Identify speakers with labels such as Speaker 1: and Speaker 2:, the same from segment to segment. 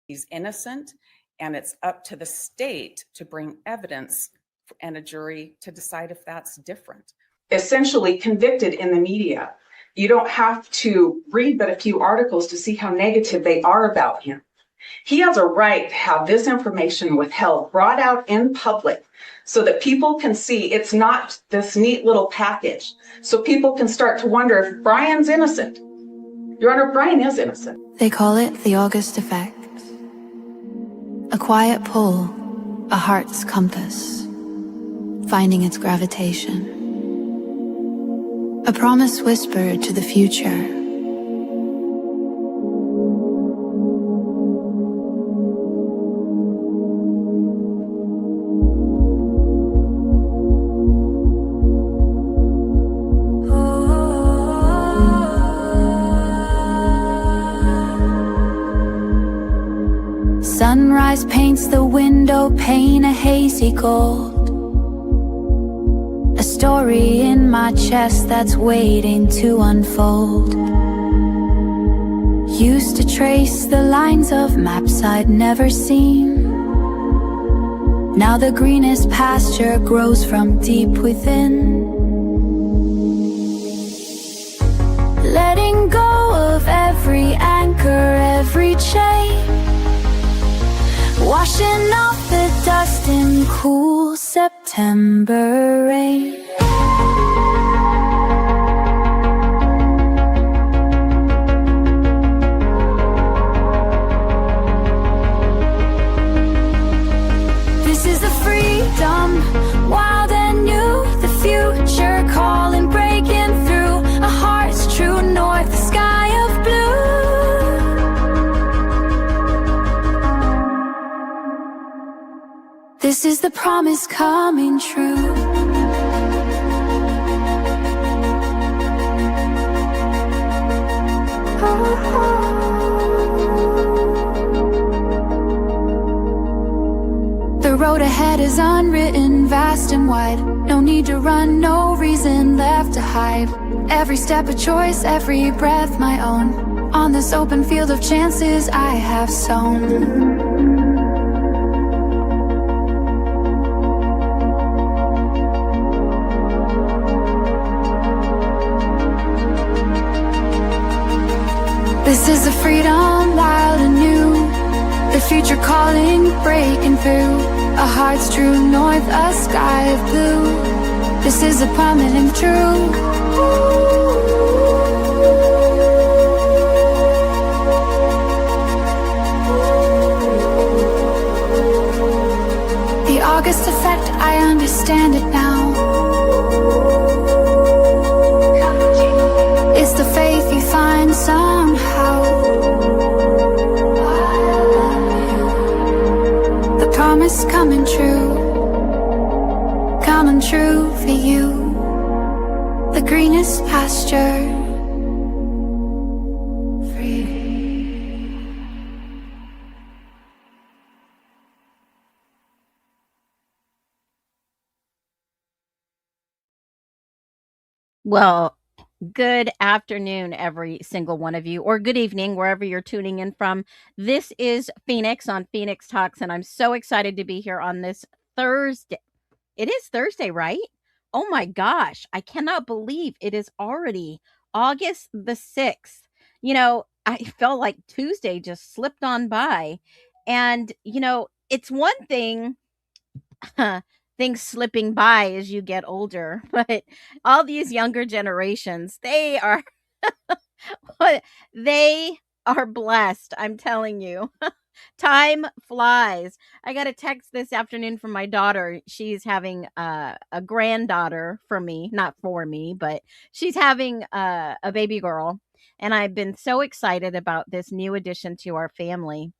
Speaker 1: he's innocent, and it's up to the state to bring evidence and a jury to decide if that's different.
Speaker 2: Essentially convicted in the media. You don't have to read but a few articles to see how negative they are about him. He has a right to have this information withheld, brought out in public, so that people can see it's not this neat little package. So people can start to wonder if Brian's innocent. Your Honor, Brian is innocent.
Speaker 3: They call it the August effect. A quiet pull, a heart's compass, finding its gravitation. A promise whispered to the future. Sunrise paints the window pane a hazy gold. A story in my chest that's waiting to unfold. Used to trace the lines of maps I'd never seen. Now the greenest pasture grows from deep within. Letting go of every anchor, every chain, washing off the dust in cool September rain. This is the freedom, wild and new, the future calling, breaking through a heart's true north, the sky of blue. This is the promise coming true. The road ahead is unwritten, vast and wide. No need to run, no reason left to hide. Every step a choice, every breath my own. On this open field of chances I have sown. This is the freedom, wild and new, the future calling, breaking through a heart's true north, a sky of blue. This is a prominent true. The August effect, I understand it now. It's the faith you find somehow. The promise coming true for you. The greenest pasture, free.
Speaker 4: Well, good afternoon, every single one of you, or good evening, wherever you're tuning in from. This is Phoenix on Phoenix Talks, and I'm so excited to be here on this Thursday. It is Thursday, right? Oh my gosh, I cannot believe it is already August the 6th. You know, I felt like Tuesday just slipped on by. And, you know, it's one thing, things slipping by as you get older, but all these younger generations, they are they are blessed, I'm telling you. Time flies. I got a text this afternoon from my daughter. She's having a granddaughter for me, not for me, but she's having a baby girl. And I've been so excited about this new addition to our family.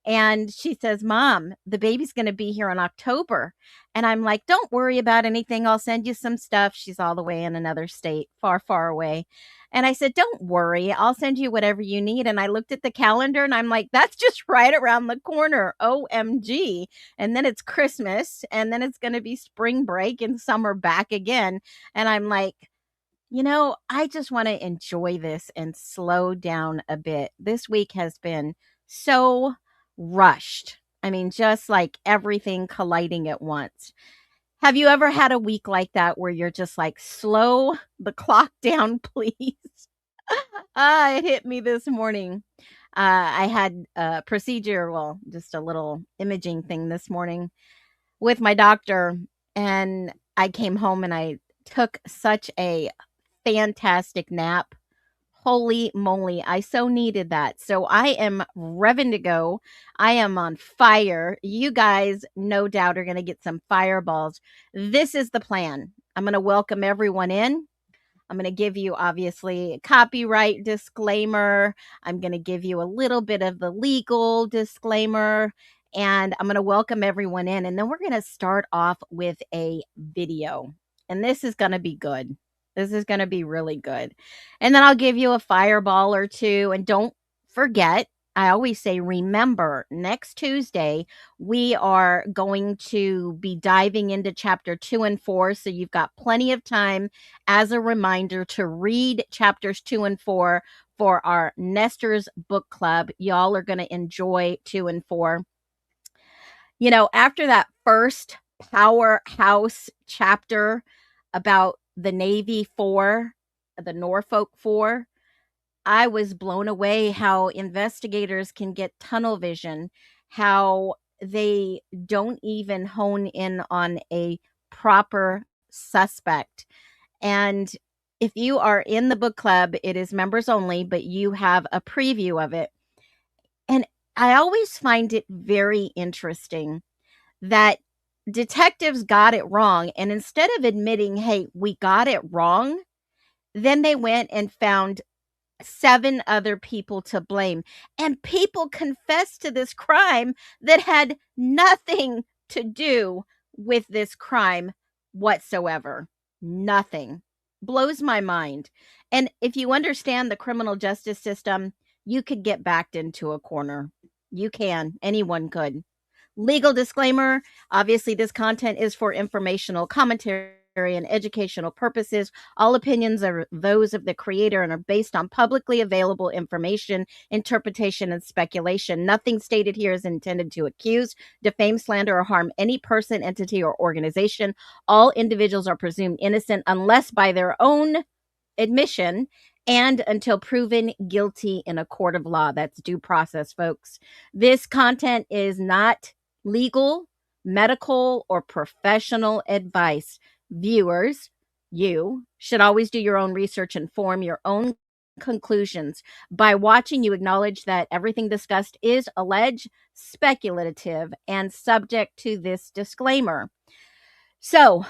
Speaker 4: And she says, Mom, the baby's going to be here in October. And I'm like, don't worry about anything. I'll send you some stuff. She's all the way in another state, far, far away. And I said, don't worry. I'll send you whatever you need. And I looked at the calendar and I'm like, that's just right around the corner. OMG. And then it's Christmas. And then it's going to be spring break and summer back again. And I'm like, you know, I just want to enjoy this and slow down a bit. This week has been so rushed. I mean, just like everything colliding at once. Have you ever had a week like that where you're just like, slow the clock down, please? It hit me this morning. I had a procedure, well, just a little imaging thing this morning with my doctor, and I came home and I took such a fantastic nap. Holy moly, I so needed that. So I am revving to go. I am on fire. You guys, no doubt, are going to get some fireballs. This is the plan. I'm going to welcome everyone in. I'm going to give you, obviously, a copyright disclaimer. I'm going to give you a little bit of the legal disclaimer. And I'm going to welcome everyone in. And then we're going to start off with a video. And this is going to be good. This is going to be really good. And then I'll give you a fireball or two. And don't forget, I always say, remember, next Tuesday, we are going to be diving into chapter 2 and 4. So you've got plenty of time as a reminder to read chapters 2 and 4 for our Nesters book club. Y'all are going to enjoy 2 and 4. You know, after that first powerhouse chapter about the Navy 4, the Norfolk 4, I was blown away how investigators can get tunnel vision, how they don't even hone in on a proper suspect. And if you are in the book club, it is members only, but you have a preview of it. And I always find it very interesting that detectives got it wrong. And instead of admitting, hey, we got it wrong, then they went and found 7 other people to blame. And people confessed to this crime that had nothing to do with this crime whatsoever. Nothing. Blows my mind. And if you understand the criminal justice system, you could get backed into a corner. You can. Anyone could. Legal disclaimer. Obviously, this content is for informational commentary and educational purposes. All opinions are those of the creator and are based on publicly available information, interpretation, and speculation. Nothing stated here is intended to accuse, defame, slander, or harm any person, entity, or organization. All individuals are presumed innocent unless by their own admission and until proven guilty in a court of law. That's due process, folks. This content is not legal, medical, or professional advice. Viewers, you should always do your own research and form your own conclusions. By watching, you acknowledge that everything discussed is alleged, speculative, and subject to this disclaimer. So,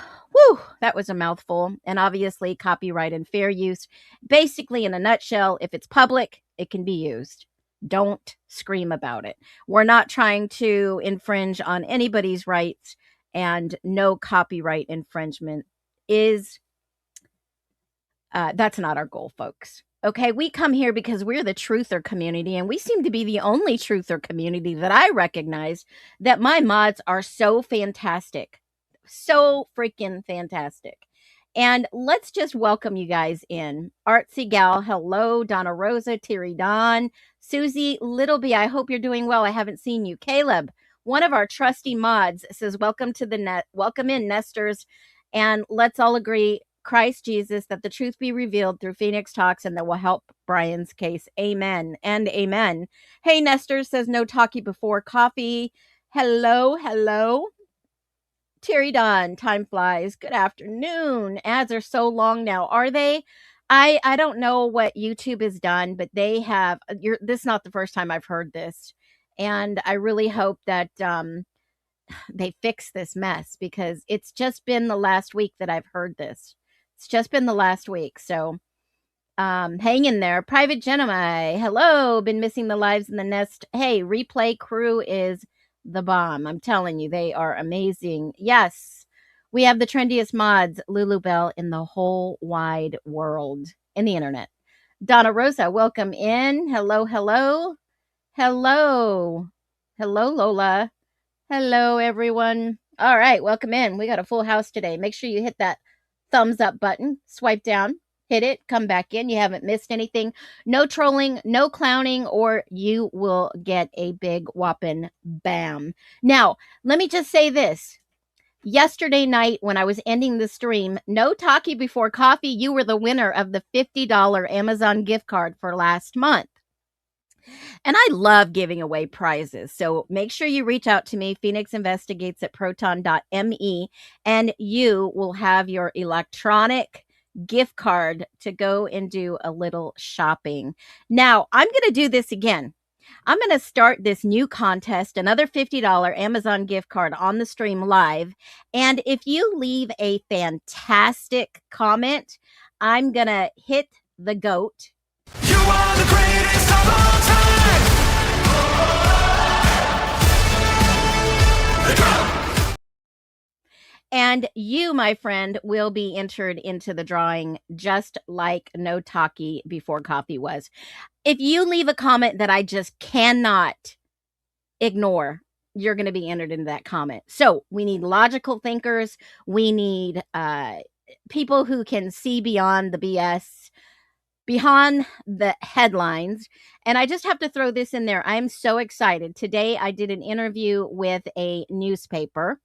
Speaker 4: that was a mouthful. And obviously, copyright and fair use. Basically, in a nutshell, if it's public, it can be used. Don't scream about it. We're not trying to infringe on anybody's rights, and no copyright infringement is, that's not our goal, folks. Okay, we come here because we're the truther community, and we seem to be the only truther community that I recognize that my mods are so fantastic. So freaking fantastic. And let's just welcome you guys in. Artsy Gal, hello. Donna Rosa, Terry Don, Susie Littleby, I hope you're doing well. I haven't seen you. Caleb, one of our trusty mods, says, welcome to the net. Welcome in, Nesters. And let's all agree, Christ Jesus, that the truth be revealed through Phoenix Talks and that will help Brian's case. Amen and amen. Hey, Nesters, says no talkie before coffee. Hello, hello. Terry Don, time flies. Good afternoon. Ads are so long now. Are they? I don't know what YouTube has done, but they have. This is not the first time I've heard this. And I really hope that they fix this mess, because it's just been the last week that I've heard this. It's just been the last week. So hang in there. Private Gemini, hello. Been missing the lives in the nest. Hey, replay crew is the bomb. I'm telling you, they are amazing. Yes, we have the trendiest mods, Lulu Bell, in the whole wide world, in the internet. Donna Rosa, welcome in. Hello, hello. Hello. Hello, Lola. Hello, everyone. All right, welcome in. We got a full house today. Make sure you hit that thumbs up button, swipe down, hit it, come back in. You haven't missed anything. No trolling, no clowning, or you will get a big whopping bam. Now, let me just say this. Yesterday night, when I was ending the stream, no talkie before coffee, you were the winner of the $50 Amazon gift card for last month. And I love giving away prizes. So make sure you reach out to me, phoenixinvestigates@proton.me, and you will have your electronic gift card to go and do a little shopping. Now, I'm going to do this again. I'm going to start this new contest, another $50 Amazon gift card on the stream live. And if you leave a fantastic comment, I'm going to hit the GOAT.
Speaker 5: You are the greatest of all time.
Speaker 4: And you, my friend, will be entered into the drawing just like No Talkie Before Coffee was. If you leave a comment that I just cannot ignore, you're going to be entered into that comment. So we need logical thinkers. We need people who can see beyond the BS, beyond the headlines. And I just have to throw this in there. I'm so excited. Today I did an interview with a newspaper.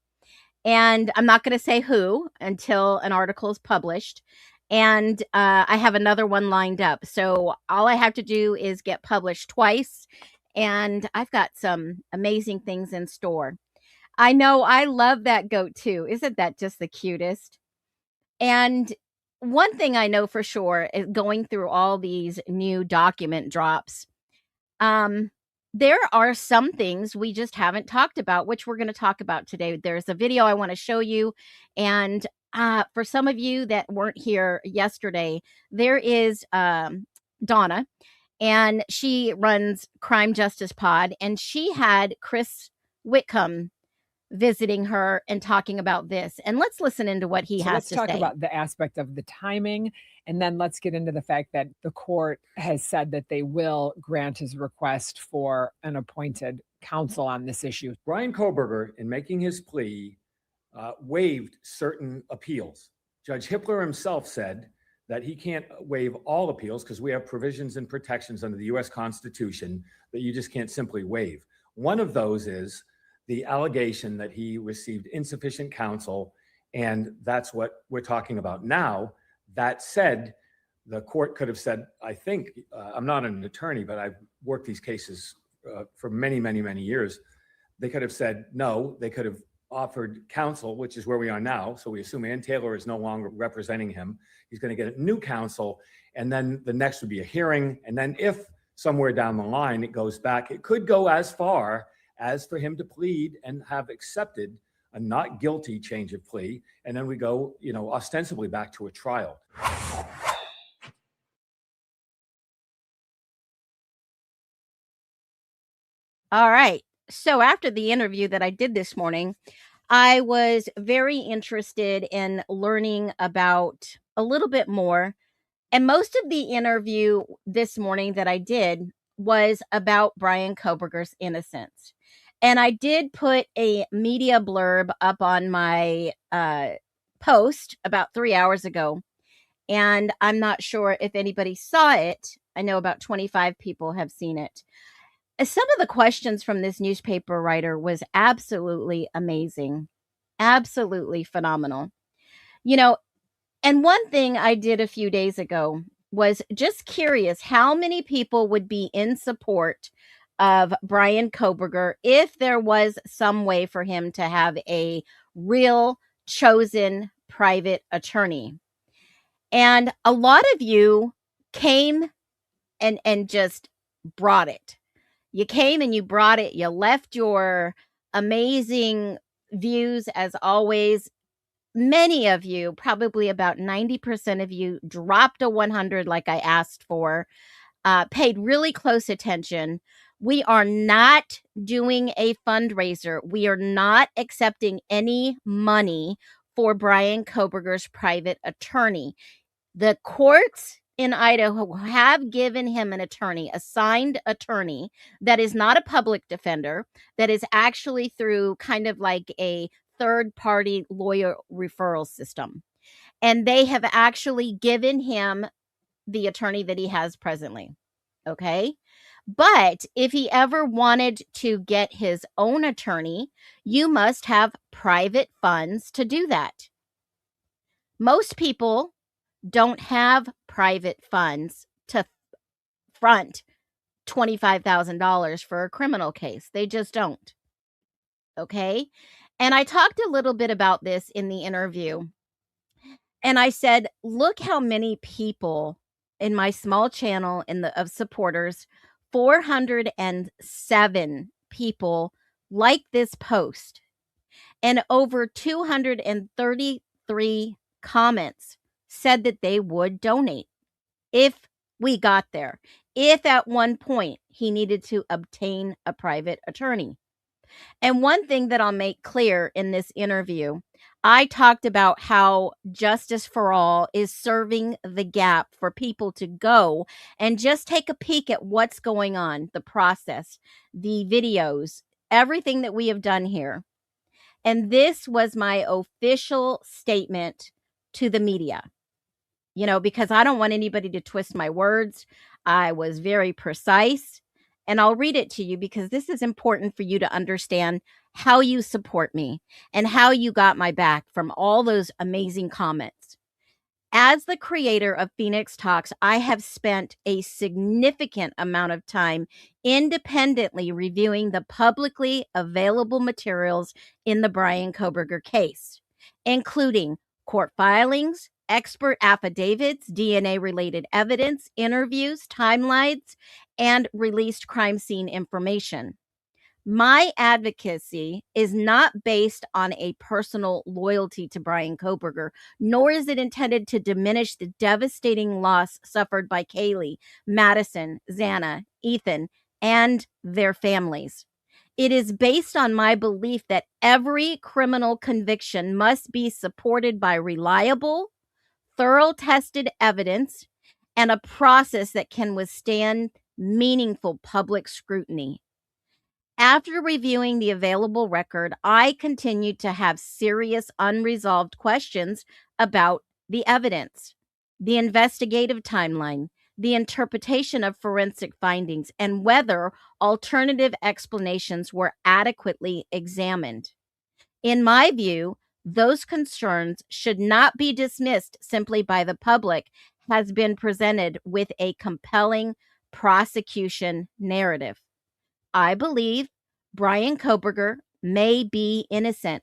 Speaker 4: And I'm not going to say who until an article is published. And I have another one lined up. So all I have to do is get published twice. And I've got some amazing things in store. I know I love that goat too. Isn't that just the cutest? And one thing I know for sure is going through all these new document drops. There are some things we just haven't talked about, which we're going to talk about today. There's a video I want to show you. And for some of you that weren't here yesterday, there is Donna, and she runs Crime Justice Pod, and she had Chris Whitcomb visiting her and talking about this. And let's listen into what he has to say.
Speaker 6: Let's talk about the aspect of the timing, and then let's get into the fact that the court has said that they will grant his request for an appointed counsel on this issue.
Speaker 7: Brian Kohberger, in making his plea, waived certain appeals. Judge Hippler himself said that he can't waive all appeals because we have provisions and protections under the U.S. Constitution that you just can't simply waive. One of those is the allegation that he received insufficient counsel, and that's what we're talking about now. That said, the court could have said, I think, I'm not an attorney, but I've worked these cases for many, many, many years. They could have said no. They could have offered counsel, which is where we are now. So we assume Ann Taylor is no longer representing him. He's going to get a new counsel, and then the next would be a hearing. And then if somewhere down the line it goes back, it could go as far as for him to plead and have accepted a not guilty change of plea. And then we go, ostensibly back to a trial.
Speaker 4: All right. So after the interview that I did this morning, I was very interested in learning about a little bit more. And most of the interview this morning that I did was about Brian Kohberger's innocence. And I did put a media blurb up on my post about 3 hours ago. And I'm not sure if anybody saw it. I know about 25 people have seen it. Some of the questions from this newspaper writer was absolutely amazing. Absolutely phenomenal. And one thing I did a few days ago was just curious how many people would be in support of Brian Kohberger if there was some way for him to have a real chosen private attorney. And a lot of you came and just brought it. You came and you brought it. You left your amazing views as always. Many of you, probably about 90% of you, dropped a 100 like I asked for, paid really close attention. We are not doing a fundraiser. We are not accepting any money for Brian Kohberger's private attorney. The courts in Idaho have given him an attorney, a signed attorney that is not a public defender, that is actually through kind of like a third-party lawyer referral system. And they have actually given him the attorney that he has presently. Okay. But if he ever wanted to get his own attorney, you must have private funds to do that. Most people don't have private funds to front $25,000 for a criminal case. They just don't. Okay. And I talked a little bit about this in the interview. And I said, look how many people in my small channel of supporters, 407 people like this post, and over 233 comments said that they would donate if we got there, if at one point he needed to obtain a private attorney. And one thing that I'll make clear in this interview, I talked about how Justice for All is serving the gap for people to go and just take a peek at what's going on, the process, the videos, everything that we have done here. And this was my official statement to the media, because I don't want anybody to twist my words. I was very precise. And I'll read it to you because this is important for you to understand how you support me and how you got my back from all those amazing comments. As the creator of Phoenix Talks, I have spent a significant amount of time independently reviewing the publicly available materials in the Bryan Kohberger case, including court filings, expert affidavits, DNA-related evidence, interviews, timelines, and released crime scene information. My advocacy is not based on a personal loyalty to Bryan Kohberger, nor is it intended to diminish the devastating loss suffered by Kaylee, Madison, Xana, Ethan, and their families. It is based on my belief that every criminal conviction must be supported by reliable, thorough tested evidence and a process that can withstand meaningful public scrutiny. After reviewing the available record, I continued to have serious unresolved questions about the evidence, the investigative timeline, the interpretation of forensic findings, and whether alternative explanations were adequately examined. In my view, those concerns should not be dismissed simply by the public has been presented with a compelling prosecution narrative. I believe Bryan Kohberger may be innocent,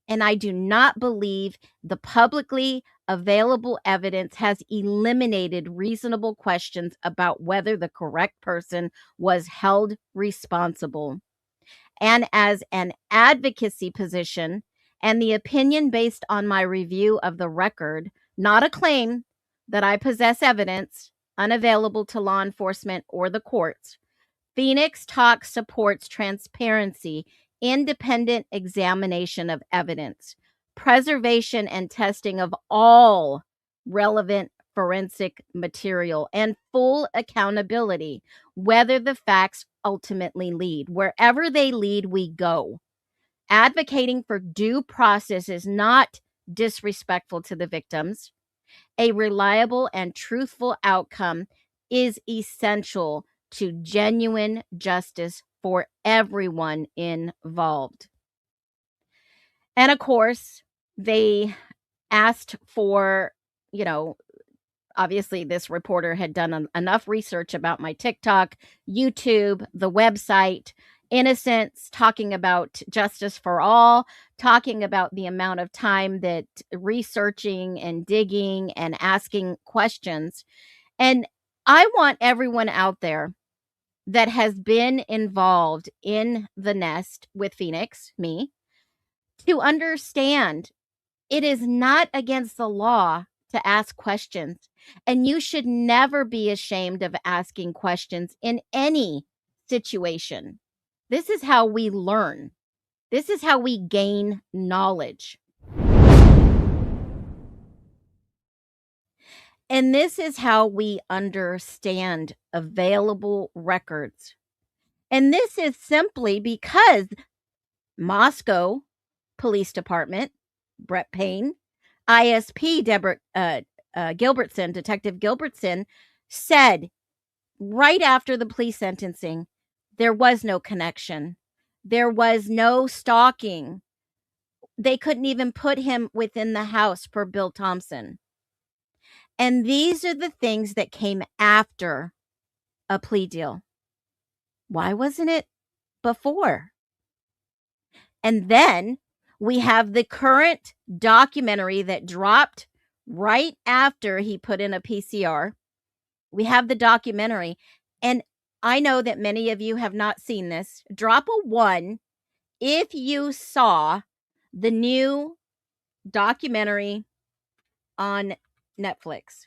Speaker 4: and I do not believe the publicly available evidence has eliminated reasonable questions about whether the correct person was held responsible. And as an advocacy position and the opinion based on my review of the record, not a claim that I possess evidence unavailable to law enforcement or the courts, Phoenix Talks supports transparency, independent examination of evidence, preservation and testing of all relevant forensic material, and full accountability, whether the facts ultimately lead. Wherever they lead, we go. Advocating for due process is not disrespectful to the victims. A reliable and truthful outcome is essential to genuine justice for everyone involved. And of course, they asked for, obviously this reporter had done enough research about my TikTok, YouTube, the website, Innocence, talking about Justice for All, talking about the amount of time that researching and digging and asking questions. And I want everyone out there that has been involved in the nest with Phoenix, me, to understand it is not against the law to ask questions. And you should never be ashamed of asking questions in any situation. This is how we learn. This is how we gain knowledge. And this is how we understand available records. And this is simply because Moscow Police Department, Brett Payne, ISP Gilbertson, Detective Gilbertson, said right after the plea sentencing, there was no connection. There was no stalking. They couldn't even put him within the house per Bill Thompson. And these are the things that came after a plea deal. Why wasn't it before? And then we have the current documentary that dropped right after he put in a PCR. We have the documentary. And I know that many of you have not seen this. Drop a 1 if you saw the new documentary on Netflix.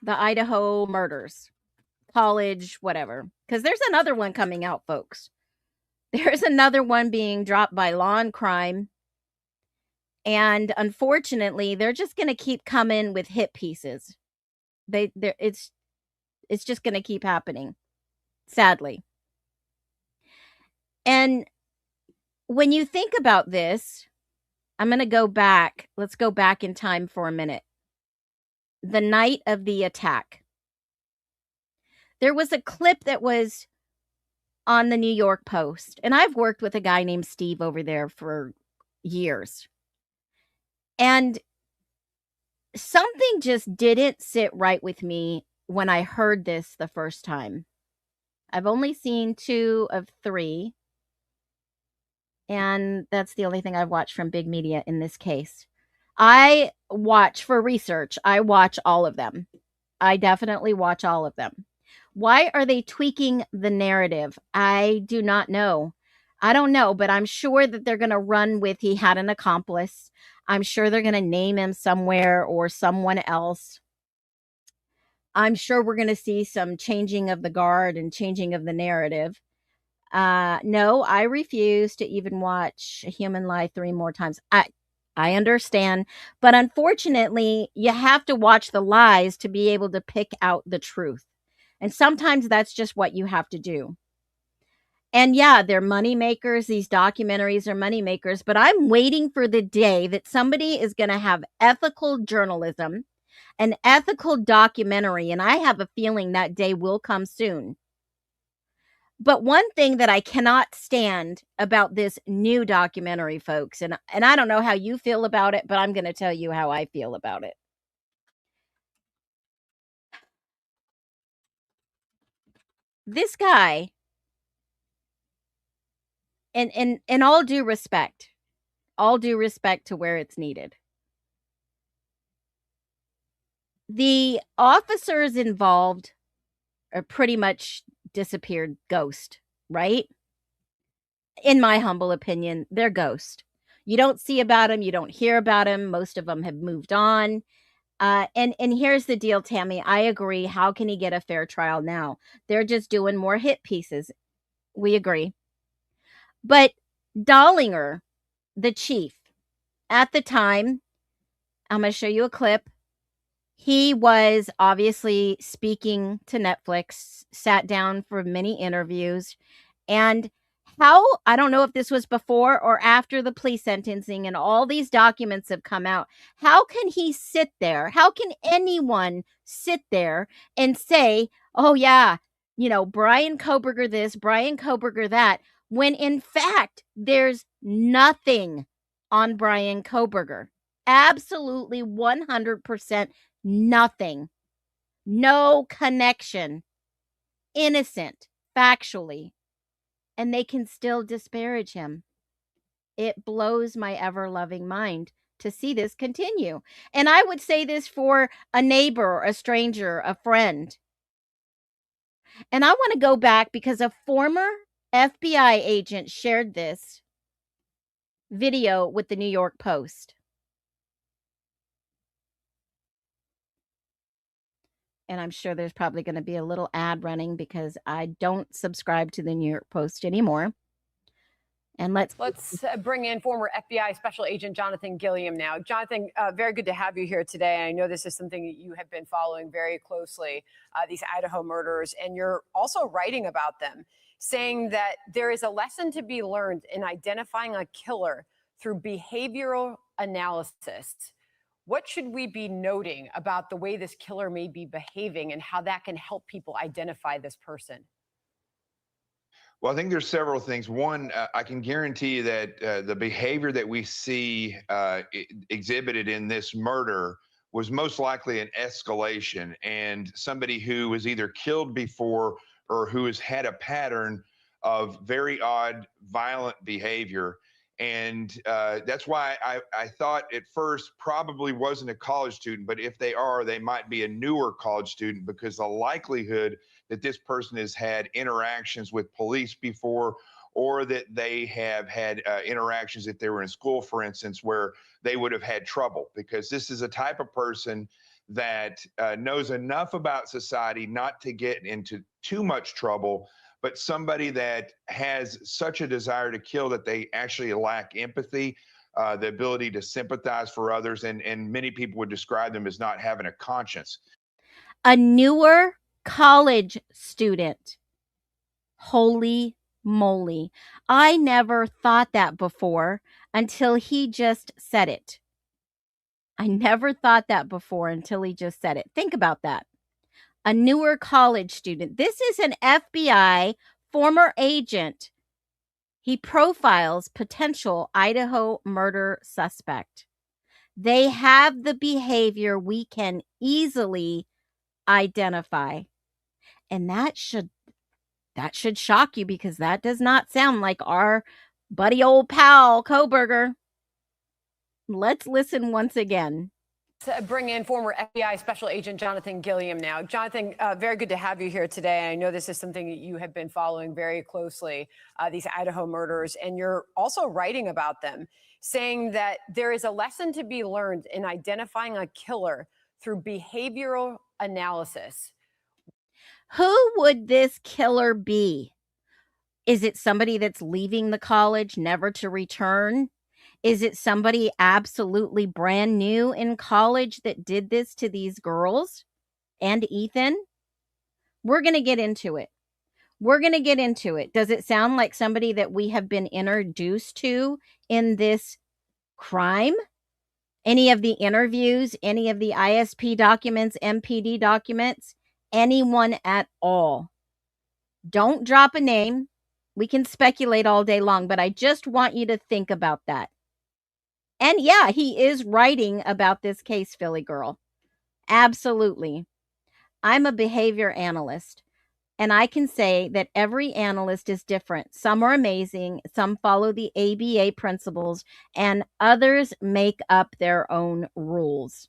Speaker 4: The Idaho murders. College, whatever. Because there's another one coming out, folks. There's another one being dropped by Law and Crime. And unfortunately, they're just going to keep coming with hit pieces. It's just going to keep happening, sadly. And when you think about this, I'm going to go back. Let's go back in time for a minute. The night of the attack. There was a clip that was on the New York Post. And I've worked with a guy named Steve over there for years. And something just didn't sit right with me when I heard this the first time. I've only seen 2 of 3. And that's the only thing I've watched from big media in this case. I watch for research. I watch all of them. I definitely watch all of them. Why are they tweaking the narrative? I do not know. I don't know, but I'm sure that they're going to run with he had an accomplice. I'm sure they're going to name him somewhere or someone else. I'm sure we're going to see some changing of the guard and changing of the narrative. No, I refuse to even watch A Human Lie 3 more times. I understand, but unfortunately, you have to watch the lies to be able to pick out the truth. And sometimes that's just what you have to do. And yeah, they're money makers. These documentaries are money makers, but I'm waiting for the day that somebody is going to have ethical journalism, an ethical documentary, and I have a feeling that day will come soon. But one thing that I cannot stand about this new documentary, folks, and I don't know how you feel about it, but I'm going to tell you how I feel about it. This guy, and in all due respect to where it's needed, the officers involved are pretty much disappeared ghost, right? In my humble opinion, they're ghost. You don't see about them. You don't hear about them. Most of them have moved on. And here's the deal, Tammy. I agree. How can he get a fair trial now? They're just doing more hit pieces. We agree. But Dollinger, the chief, at the time, I'm going to show you a clip. He was obviously speaking to Netflix, sat down for many interviews, and I don't know if this was before or after the plea sentencing and all these documents have come out. How can he sit there? How can anyone sit there and say, oh yeah, Brian Kohberger this, Brian Kohberger that, when in fact there's nothing on Brian Kohberger? Absolutely 100% nothing. No connection. Innocent, factually. And they can still disparage him. It blows my ever-loving mind to see this continue. And I would say this for a neighbor, a stranger, a friend. And I want to go back because a former FBI agent shared this video with the New York Post. And I'm sure there's probably going to be a little ad running because I don't subscribe to the New York Post anymore. And let's
Speaker 8: bring in former FBI Special Agent Jonathan Gilliam now. Jonathan, very good to have you here today. I know this is something that you have been following very closely, these Idaho murders, and you're also writing about them, saying that there is a lesson to be learned in identifying a killer through behavioral analysis. What should we be noting about the way this killer may be behaving and how that can help people identify this person?
Speaker 9: Well, I think there's several things. One, I can guarantee you that the behavior that we see exhibited in this murder was most likely an escalation, and somebody who was either killed before or who has had a pattern of very odd, violent behavior. And that's why I thought at first probably wasn't a college student, but if they are, they might be a newer college student, because the likelihood that this person has had interactions with police before, or that they have had interactions if they were in school, for instance, where they would have had trouble, because this is a type of person that knows enough about society not to get into too much trouble, but somebody that has such a desire to kill that they actually lack empathy, the ability to sympathize for others, and many people would describe them as not having a conscience.
Speaker 4: A newer college student. Holy moly. I never thought that before until he just said it. I never thought that before until he just said it. Think about that. A newer college student. This is an FBI former agent. He profiles potential Idaho murder suspect. They have the behavior we can easily identify. And that should shock you, because that does not sound like our buddy old pal Koberger. Let's listen once again.
Speaker 8: Bring in former FBI Special Agent Jonathan Gilliam now. Jonathan, very good to have you here today. I know this is something that you have been following very closely, these Idaho murders, and you're also writing about them, saying that there is a lesson to be learned in identifying a killer through behavioral analysis.
Speaker 4: Who would this killer be? Is it somebody that's leaving the college never to return? Is it somebody absolutely brand new in college that did this to these girls and Ethan? We're going to get into it. Does it sound like somebody that we have been introduced to in this crime? Any of the interviews, any of the ISP documents, MPD documents, anyone at all? Don't drop a name. We can speculate all day long, but I just want you to think about that. And yeah, he is writing about this case, Philly girl. Absolutely. I'm a behavior analyst, and I can say that every analyst is different. Some are amazing, some follow the ABA principles, and others make up their own rules.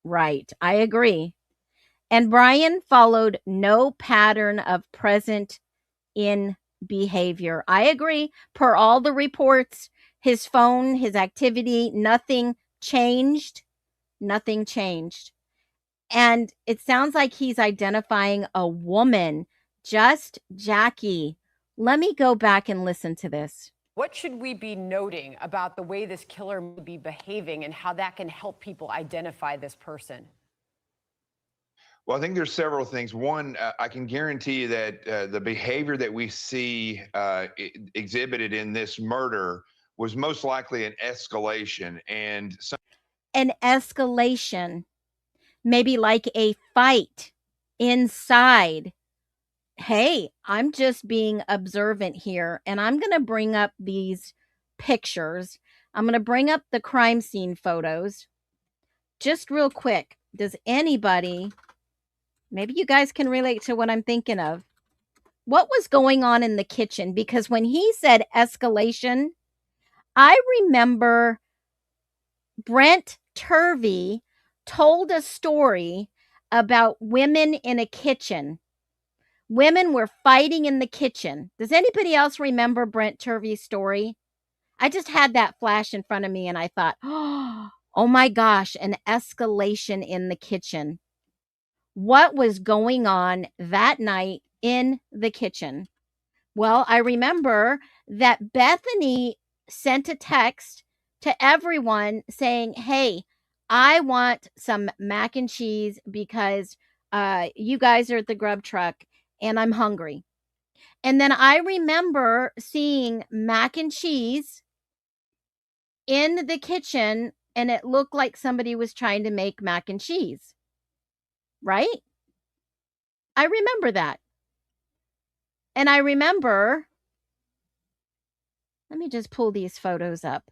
Speaker 4: Right, I agree. And Brian followed no pattern of present in behavior. I agree. Per all the reports, his phone, his activity, nothing changed. Nothing changed. And it sounds like he's identifying a woman, just Jackie. Let me go back and listen to this.
Speaker 8: What should we be noting about the way this killer may be behaving and how that can help people identify this person?
Speaker 9: Well, I think there's several things. One, I can guarantee you that the behavior that we see exhibited in this murder was most likely an escalation, and
Speaker 4: an escalation, maybe like a fight inside. Hey, I'm just being observant here, and I'm going to bring up these pictures. I'm going to bring up the crime scene photos just real quick. Does anybody, maybe you guys can relate to what I'm thinking of, what was going on in the kitchen? Because when he said escalation, I remember Brent Turvey told a story about women in a kitchen. Women were fighting in the kitchen. Does anybody else remember Brent Turvey's story? I just had that flash in front of me and I thought, oh my gosh, an escalation in the kitchen. What was going on that night in the kitchen? Well, I remember that Bethany sent a text to everyone saying, hey, I want some mac and cheese because you guys are at the grub truck and I'm hungry. And then I remember seeing mac and cheese in the kitchen and it looked like somebody was trying to make mac and cheese, right? I remember that. And I remember, let me just pull these photos up.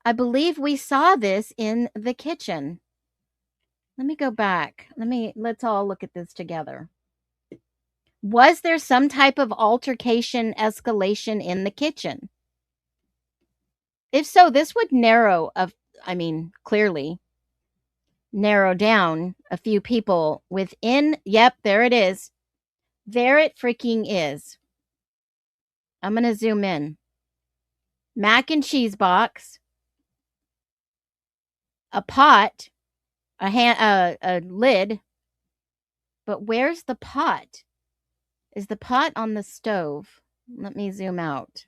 Speaker 4: I believe we saw this in the kitchen. Let me go back. Let's all look at this together. Was there some type of altercation, escalation in the kitchen? If so, this would clearly narrow down a few people within. Yep, there it is. There it freaking is. I'm going to zoom in. Mac and cheese box, a pot, a lid. But where's the pot? Is the pot on the stove? Let me zoom out.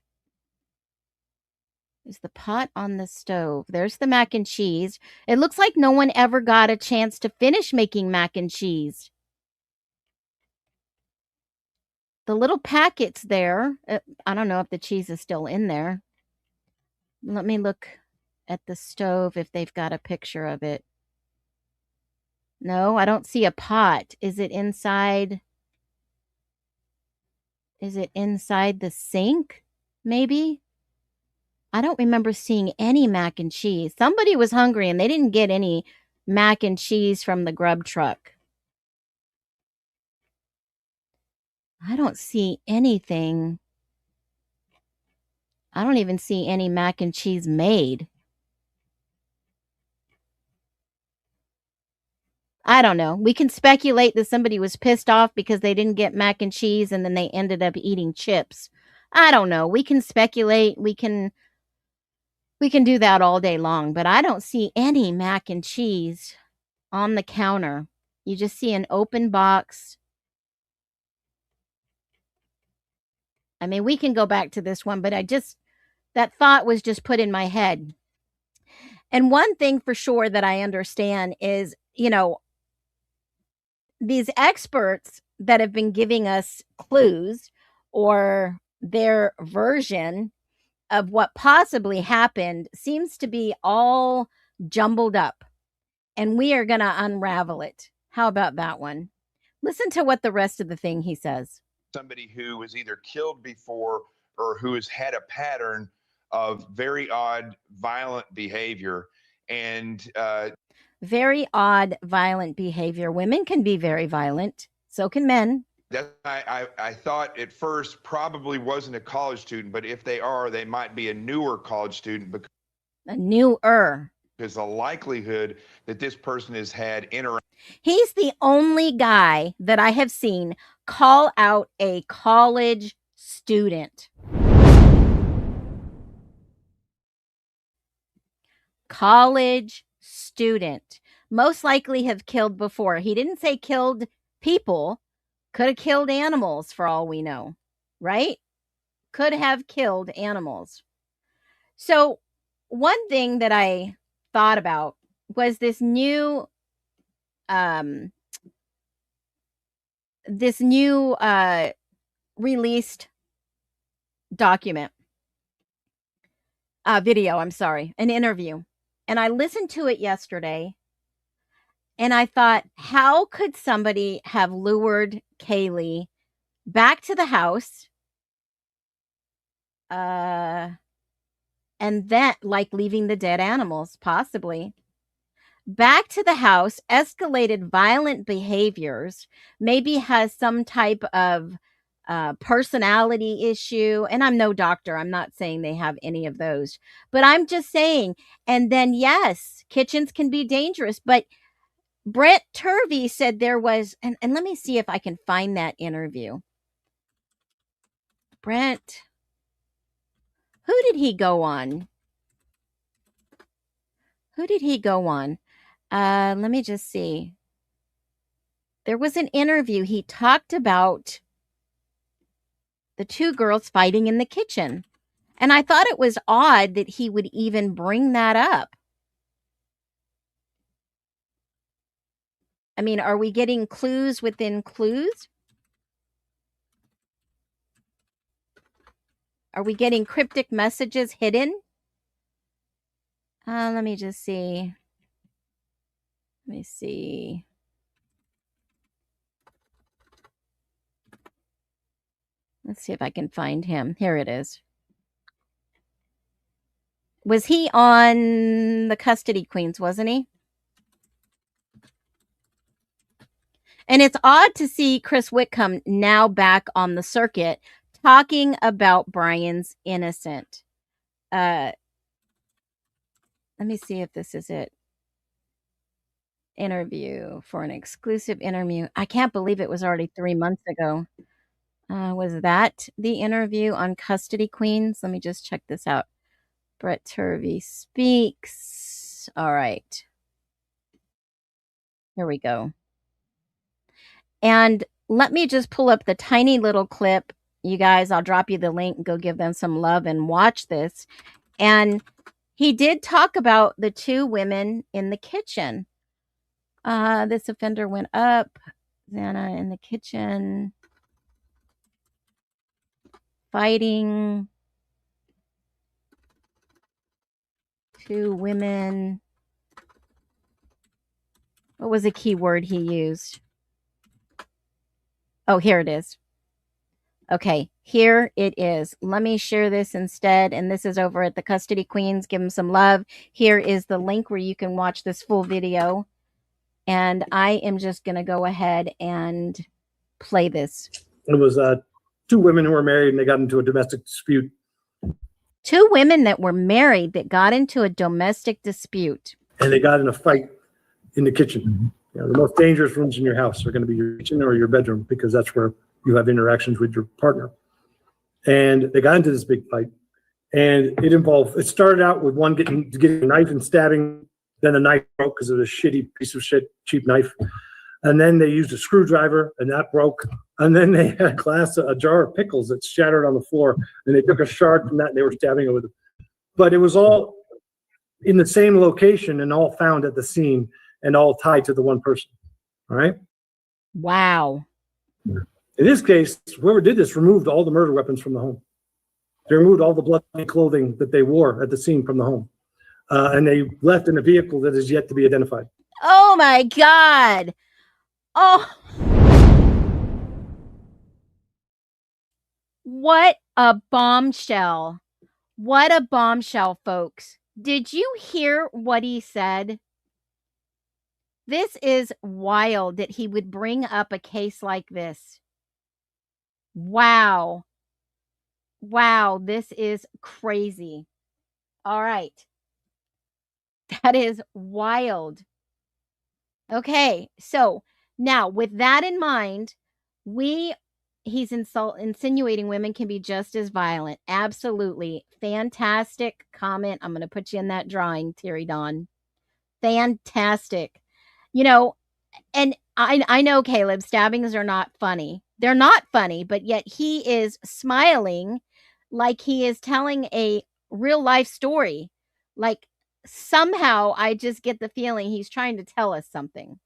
Speaker 4: Is the pot on the stove? There's the mac and cheese. It looks like no one ever got a chance to finish making mac and cheese. The little packets there. I don't know if the cheese is still in there. Let me look at the stove if they've got a picture of it. No, I don't see a pot. Is it inside? Is it inside the sink? Maybe? I don't remember seeing any mac and cheese. Somebody was hungry and they didn't get any mac and cheese from the grub truck. I don't see anything. I don't even see any mac and cheese made. I don't know. We can speculate that somebody was pissed off because they didn't get mac and cheese and then they ended up eating chips. I don't know. We can speculate. We can do that all day long, but I don't see any mac and cheese on the counter. You just see an open box. I mean, we can go back to this one, but that thought was just put in my head. And one thing for sure that I understand is, these experts that have been giving us clues or their version of what possibly happened seems to be all jumbled up, and we are going to unravel it. How about that one? Listen to what the rest of the thing he says.
Speaker 9: Somebody who was either killed before or who has had a pattern of very odd, violent behavior. And
Speaker 4: very odd, violent behavior. Women can be very violent. So can men.
Speaker 9: I thought at first probably wasn't a college student, but if they are, they might be a newer college student. Because the likelihood that this person has had
Speaker 4: He's the only guy that I have seen call out a college student. College student. Most likely have killed before. He didn't say killed people. Could have killed animals for all we know, right? Could have killed animals. So one thing that I thought about was this new released document, video, an interview. And I listened to it yesterday and I thought, how could somebody have lured Kaylee back to the house? And then, like, leaving the dead animals, possibly. Back to the house, escalated violent behaviors, maybe has some type of personality issue. And I'm no doctor. I'm not saying they have any of those. But I'm just saying, and then, yes, kitchens can be dangerous. But Brent Turvey said there was, and let me see if I can find that interview. Brent, who did he go on? Let me just see. There was an interview. He talked about the two girls fighting in the kitchen. And I thought it was odd that he would even bring that up. I mean, are we getting clues within clues? Are we getting cryptic messages hidden? Let me just see. Let me see. Let's see if I can find him. Here it is. Was he on the Custody Queens, wasn't he? And it's odd to see Chris Whitcomb now back on the circuit talking about Brian's innocent. Let me see if this is it. Interview for an exclusive interview. I can't believe it was already 3 months ago. Was that the interview on Custody Queens? Let me just check this out. Brett Turvey speaks. All right. Here we go. And let me just pull up the tiny little clip. You guys, I'll drop you the link. Go give them some love and watch this. And he did talk about the two women in the kitchen. This offender went up. Xana in the kitchen. Fighting. Two women. What was the key word he used? Oh, here it is. Okay, here it is. Let me share this instead. And this is over at the Custody Queens. Give them some love. Here is the link where you can watch this full video. And I am just going to go ahead and play this.
Speaker 10: It was two women who were married and they got into a domestic dispute.
Speaker 4: Two women that were married that got into a domestic dispute.
Speaker 10: And they got in a fight in the kitchen. You know, the most dangerous rooms in your house are going to be your kitchen or your bedroom because that's where you have interactions with your partner. And they got into this big fight. And it started out with one getting a knife and stabbing. Then the knife broke because of a shitty piece of shit, cheap knife. And then they used a screwdriver and that broke. And then they had a jar of pickles that shattered on the floor. And they took a shard from that and they were stabbing it with it. But it was all in the same location and all found at the scene and all tied to the one person. All right?
Speaker 4: Wow.
Speaker 10: In this case, whoever did this removed all the murder weapons from the home. They removed all the bloody clothing that they wore at the scene from the home. And they left in a vehicle that is yet to be identified.
Speaker 4: Oh my God. Oh. What a bombshell. What a bombshell, folks. Did you hear what he said? This is wild that he would bring up a case like this. Wow. Wow, this is crazy. All right. That is wild. Okay, so now with that in mind, he's insinuating women can be just as violent. Absolutely. Fantastic comment. I'm going to put you in that drawing, Terry Dawn. Fantastic. You know, and I know, Caleb, stabbings are not funny. They're not funny, but yet he is smiling like he is telling a real life story. Like somehow I just get the feeling he's trying to tell us something.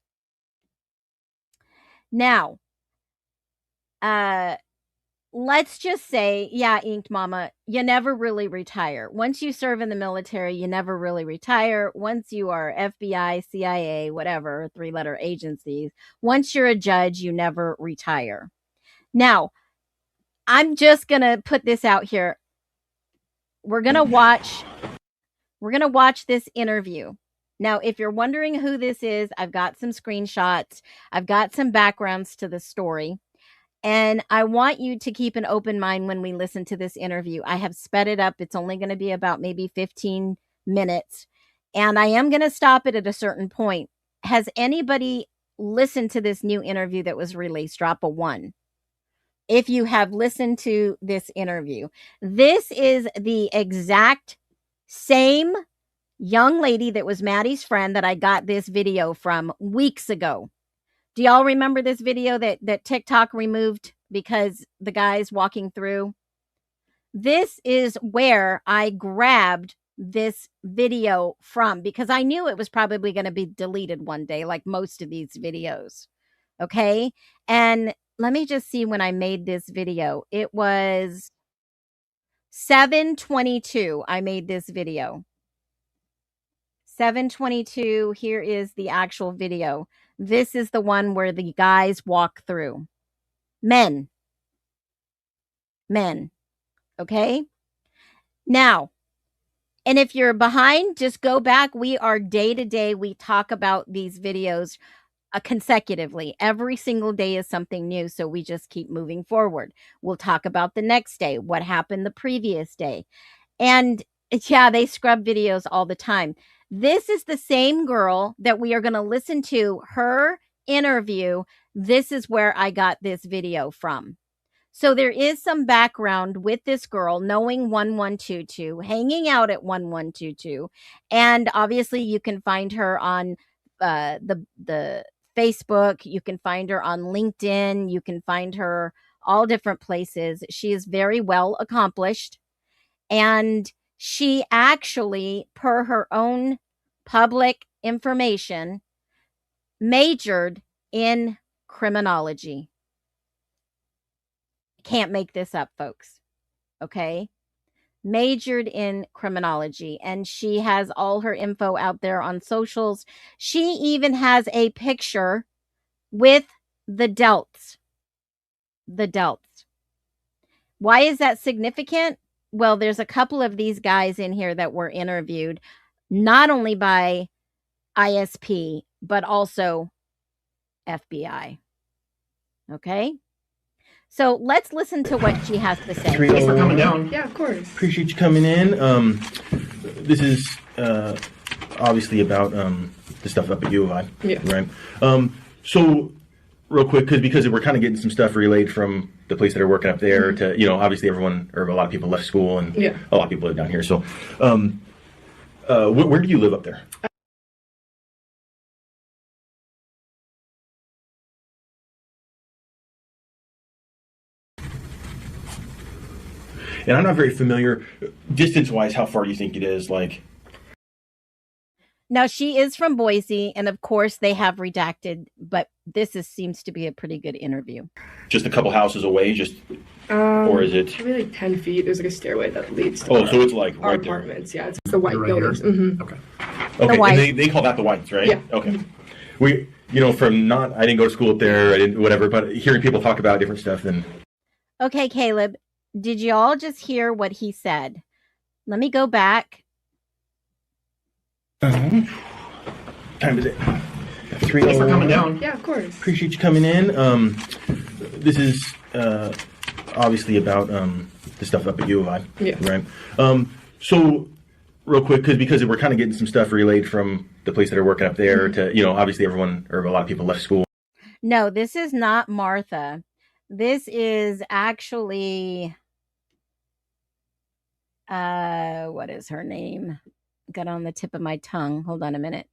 Speaker 4: Now, let's just say, yeah, Inked Mama, you never really retire. Once you serve in the military, you never really retire. Once you are FBI, CIA, whatever, 3-letter agencies, once you're a judge, you never retire. Now, I'm just going to put this out here. We're going to watch this interview. Now, if you're wondering who this is, I've got some screenshots. I've got some backgrounds to the story. And I want you to keep an open mind when we listen to this interview. I have sped it up. It's only going to be about maybe 15 minutes. And I am going to stop it at a certain point. Has anybody listened to this new interview that was released? Drop a 1. If you have listened to this interview, this is the exact same young lady that was Maddie's friend that I got this video from weeks ago. Do y'all remember this video that TikTok removed because the guy's walking through? This is where I grabbed this video from because I knew it was probably going to be deleted one day, like most of these videos. Okay. And let me just see when I made this video. It was 7/22. I made this video. 7:22. Here is the actual video. This is the one where the guys walk through. Men. Okay? Now, and if you're behind, just go back. We are day to day. We talk about these videos consecutively. Every single day is something new. So we just keep moving forward. We'll talk about the next day, what happened the previous day. And yeah, they scrub videos all the time. This is the same girl that we are going to listen to her interview. This is where I got this video from. So there is some background with this girl knowing 1122, hanging out at 1122. And obviously you can find her on the Facebook. You can find her on LinkedIn. You can find her all different places. She is very well accomplished. And she actually, per her own public information, majored in criminology. Can't make this up, folks. Okay? Majored in criminology. And she has all her info out there on socials. She even has a picture with the delts. The delts. Why is that significant? Well, there's a couple of these guys in here that were interviewed, not only by ISP, but also FBI. Okay? So let's listen to what she has to say.
Speaker 11: Thanks for coming down.
Speaker 12: Yeah, of course.
Speaker 11: Appreciate you coming in. This is obviously about the stuff up at U of I.
Speaker 12: Yeah.
Speaker 11: Right. So real quick, because we're kind of getting some stuff relayed from the place that are working up there to, obviously everyone or a lot of people left school and a lot of people live down here. So where do you live up there? And I'm not very familiar, distance-wise, how far do you think it is?
Speaker 4: Now, she is from Boise, and of course, they have redacted, but this seems to be a pretty good interview.
Speaker 11: Just a couple houses away, or is it?
Speaker 12: Probably 10 feet. There's a stairway that leads to
Speaker 11: so it's our
Speaker 12: right apartments. There. Yeah, it's the white buildings. Mm-hmm.
Speaker 11: Okay. And they call that the whites, right?
Speaker 12: Yeah.
Speaker 11: Okay. We, I didn't go to school up there, I didn't, whatever, but hearing people talk about different stuff, then.
Speaker 4: Okay, Caleb. Did you all just hear what he said? Let me go back.
Speaker 11: Time is it?
Speaker 12: Thanks for coming down. Yeah, of course.
Speaker 11: Appreciate you coming in. This is obviously about the stuff up at U of I.
Speaker 12: Yeah.
Speaker 11: Right. So real quick, because we're kind of getting some stuff relayed from the place that are working up there to, obviously everyone or a lot of people left school.
Speaker 4: No, this is not Martha. This is actually, what is her name? Got on the tip of my tongue. Hold on a minute.